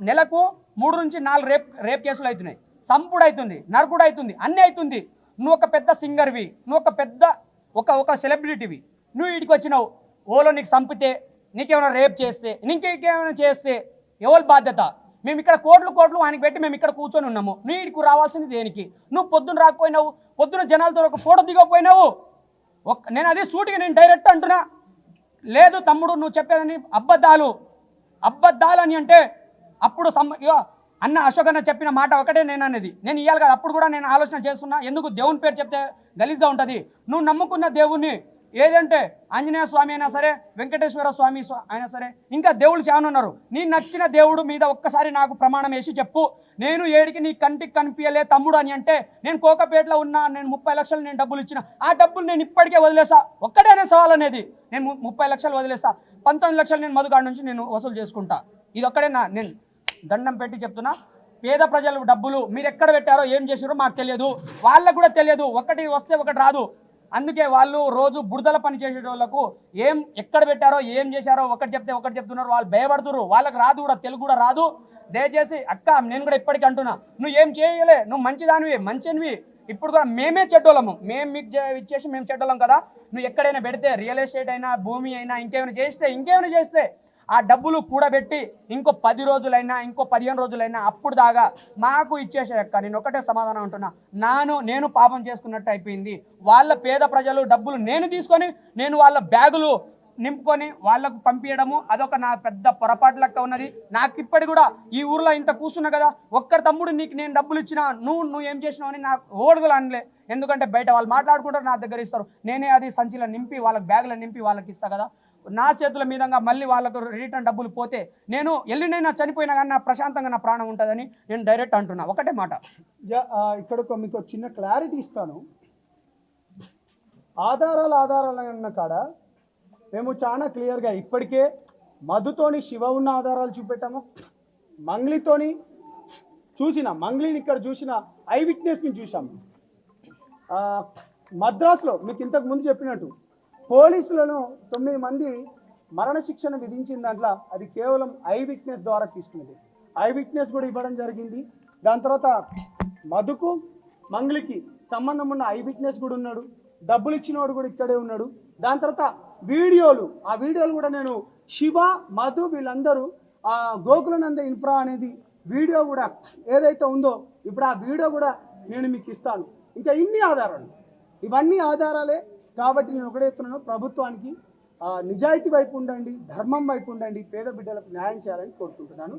నెలకు 3 నుంచి 4 రేప్ కేసులు అవుతున్నాయి, సంపుడు అవుతుంది, నరకుడు అవుతుంది, అన్నీ అవుతుంది. నువ్వు ఒక పెద్ద సింగర్వి, నువ్వు ఒక పెద్ద ఒక సెలబ్రిటీవి, నువ్వు వీడికి వచ్చినావు. ఓలో నీకు చంపితే, నీకేమైనా రేప్ చేస్తే, నీకేమైనా చేస్తే ఎవరి బాధ్యత? మేము ఇక్కడ కోట్లు ఆయనకి పెట్టి మేము ఇక్కడ కూర్చొని ఉన్నాము. నువ్వు వీడికి రావాల్సింది దేనికి? నువ్వు పొద్దున్న రాకపోయినావు, పొద్దున్న జనాలతో ఒక ఫోటో దిగకపోయినావు. నేను అదే సూటిగా నేను డైరెక్ట్ అంటున్నా. లేదు తమ్ముడు నువ్వు చెప్పేదని అబద్ధాలు అని అంటే, అప్పుడు అన్న అశోక్ అన్న చెప్పిన మాట ఒకటే నేను అనేది, నేను ఇవ్వాలి కదా. అప్పుడు కూడా నేను ఆలోచన చేస్తున్నా, ఎందుకు దేవుని పేరు చెప్తే గలీజ్గా ఉంటుంది. నువ్వు నమ్ముకున్న దేవుణ్ణి ఏదంటే ఆంజనేయ స్వామి అయినా సరే, వెంకటేశ్వర స్వామి అయినా సరే, ఇంకా దేవుళ్ళు చాలా ఉన్నారు. నీ నచ్చిన దేవుడు మీద ఒక్కసారి నాకు ప్రమాణం వేసి చెప్పు, నేను ఏడికి నీ కంటికి కనిపించలే తమ్ముడు అని అంటే, నేను కోకపేటలో ఉన్నా, నేను 30 లక్షలు నేను డబ్బులు ఇచ్చిన, ఆ డబ్బులు నేను ఇప్పటికే వదిలేసా. ఒక్కడేనే సవాల్ అనేది, నేను 30 లక్షలు వదిలేసా, 19 లక్షలు నేను మధుగాడి నుంచి నేను వసూలు చేసుకుంటా. ఇది ఒక్కడే నేను దండం పెట్టి చెప్తున్నా. పేద ప్రజలు డబ్బులు మీరు ఎక్కడ పెట్టారో ఏం చేసారో మాకు తెలియదు, వాళ్ళకు కూడా తెలియదు. ఒకటి వస్తే ఒకటి రాదు. అందుకే వాళ్ళు రోజు బురదల పని చేసే వాళ్ళకు ఏం ఎక్కడ పెట్టారో ఏం చేశారో ఒకటి చెప్తే ఒకటి చెప్తున్నారు. వాళ్ళు భయపడుతున్నారు, వాళ్ళకి రాదు కూడా, తెలుగు కూడా రాదు. దయచేసి అక్క, నేను కూడా ఇప్పటికీ అంటున్నా, నువ్వు ఏం చేయలే, నువ్వు మంచిదానివి, మంచినివి. ఇప్పుడు కూడా మేమే చెడ్డోళ్ళము, మేము మీకు ఇచ్చేసి మేము చెడ్డోళ్ళం కదా. నువ్వు ఎక్కడైనా పెడితే, రియల్ ఎస్టేట్ అయినా, భూమి అయినా, ఇంకేమైనా చేస్తే ఆ డబ్బులు కూడబెట్టి ఇంకో 10 రోజులైనా, ఇంకో 15 రోజులైనా అప్పుడు దాకా మాకు ఇచ్చేసే అక్క. నేను ఒకటే సమాధానం అంటున్నా, నేను పాపం చేసుకున్నట్టు అయిపోయింది. వాళ్ళ పేద ప్రజలు డబ్బులు నేను తీసుకొని, నేను వాళ్ళ బ్యాగులు నింపుకొని వాళ్ళకు పంపించడము అదొక నా పెద్ద పొరపాటు లెక్క ఉన్నది. నాకు ఇప్పటి కూడా ఈ ఊర్లో ఇంత కూర్చున్నా కదా, ఒక్కడి తమ్ముడు నీకు నేను డబ్బులు ఇచ్చినా నువ్వు ఏం చేసినావు అని నాకు ఓడుగులు అనలే. ఎందుకంటే బయట వాళ్ళు మాట్లాడుకుంటారు, నా దగ్గర ఇస్తారు, నేనే అది సంచిలో నింపి వాళ్ళకి బ్యాగులో నింపి వాళ్ళకి ఇస్తా కదా. నా చేతుల మీదంగా మళ్ళీ వాళ్ళకు రిటర్న్ డబ్బులు పోతే నేను ఎల్లునైనా చనిపోయినా కానీ నా ప్రశాంతంగా నా ప్రాణం ఉంటుందని నేను డైరెక్ట్ అంటున్నా. ఒకటే మాట, ఇక్కడ మీకు చిన్న క్లారిటీ ఇస్తాను. ఆధారాలు అన్న కాడ మేము చాలా క్లియర్గా ఇప్పటికే మధుతోని శివ ఉన్న ఆధారాలు చూపెట్టాము, మంగ్లీతోని మంగ్లీని ఇక్కడ చూసిన ఐ విట్నెస్ని చూసాము. మద్రాసులో మీకు ఇంతకు ముందు చెప్పినట్టు పోలీసులను 9 మంది మరణశిక్షణ విధించిన దాంట్లో అది కేవలం ఐ విట్నెస్ ద్వారా తీసుకున్నది. ఐ విట్నెస్ కూడా ఇవ్వడం జరిగింది. దాని తర్వాత మధుకు మంగ్లీకి సంబంధం ఉన్న ఐ విట్నెస్ కూడా ఉన్నాడు, డబ్బులు ఇచ్చినవాడు కూడా ఇక్కడే ఉన్నాడు. దాని తర్వాత ఆ వీడియోలు కూడా నేను శివ, మధు వీళ్ళందరూ గోకులనంద ఇన్ఫ్రా అనేది వీడియో కూడా ఏదైతే ఉందో ఇప్పుడు ఆ వీడియో కూడా నేను మీకు ఇస్తాను. ఇంకా ఇన్ని ఆధారాలు, ఇవన్నీ ఆధారాలే. కాబట్టి నేను ఒకటే చెప్తున్నాను, ప్రభుత్వానికి నిజాయితీ వైపు ఉండండి, ధర్మం వైపు ఉండండి, పేద బిడ్డలకు న్యాయం చేయాలని కోరుకుంటున్నాను.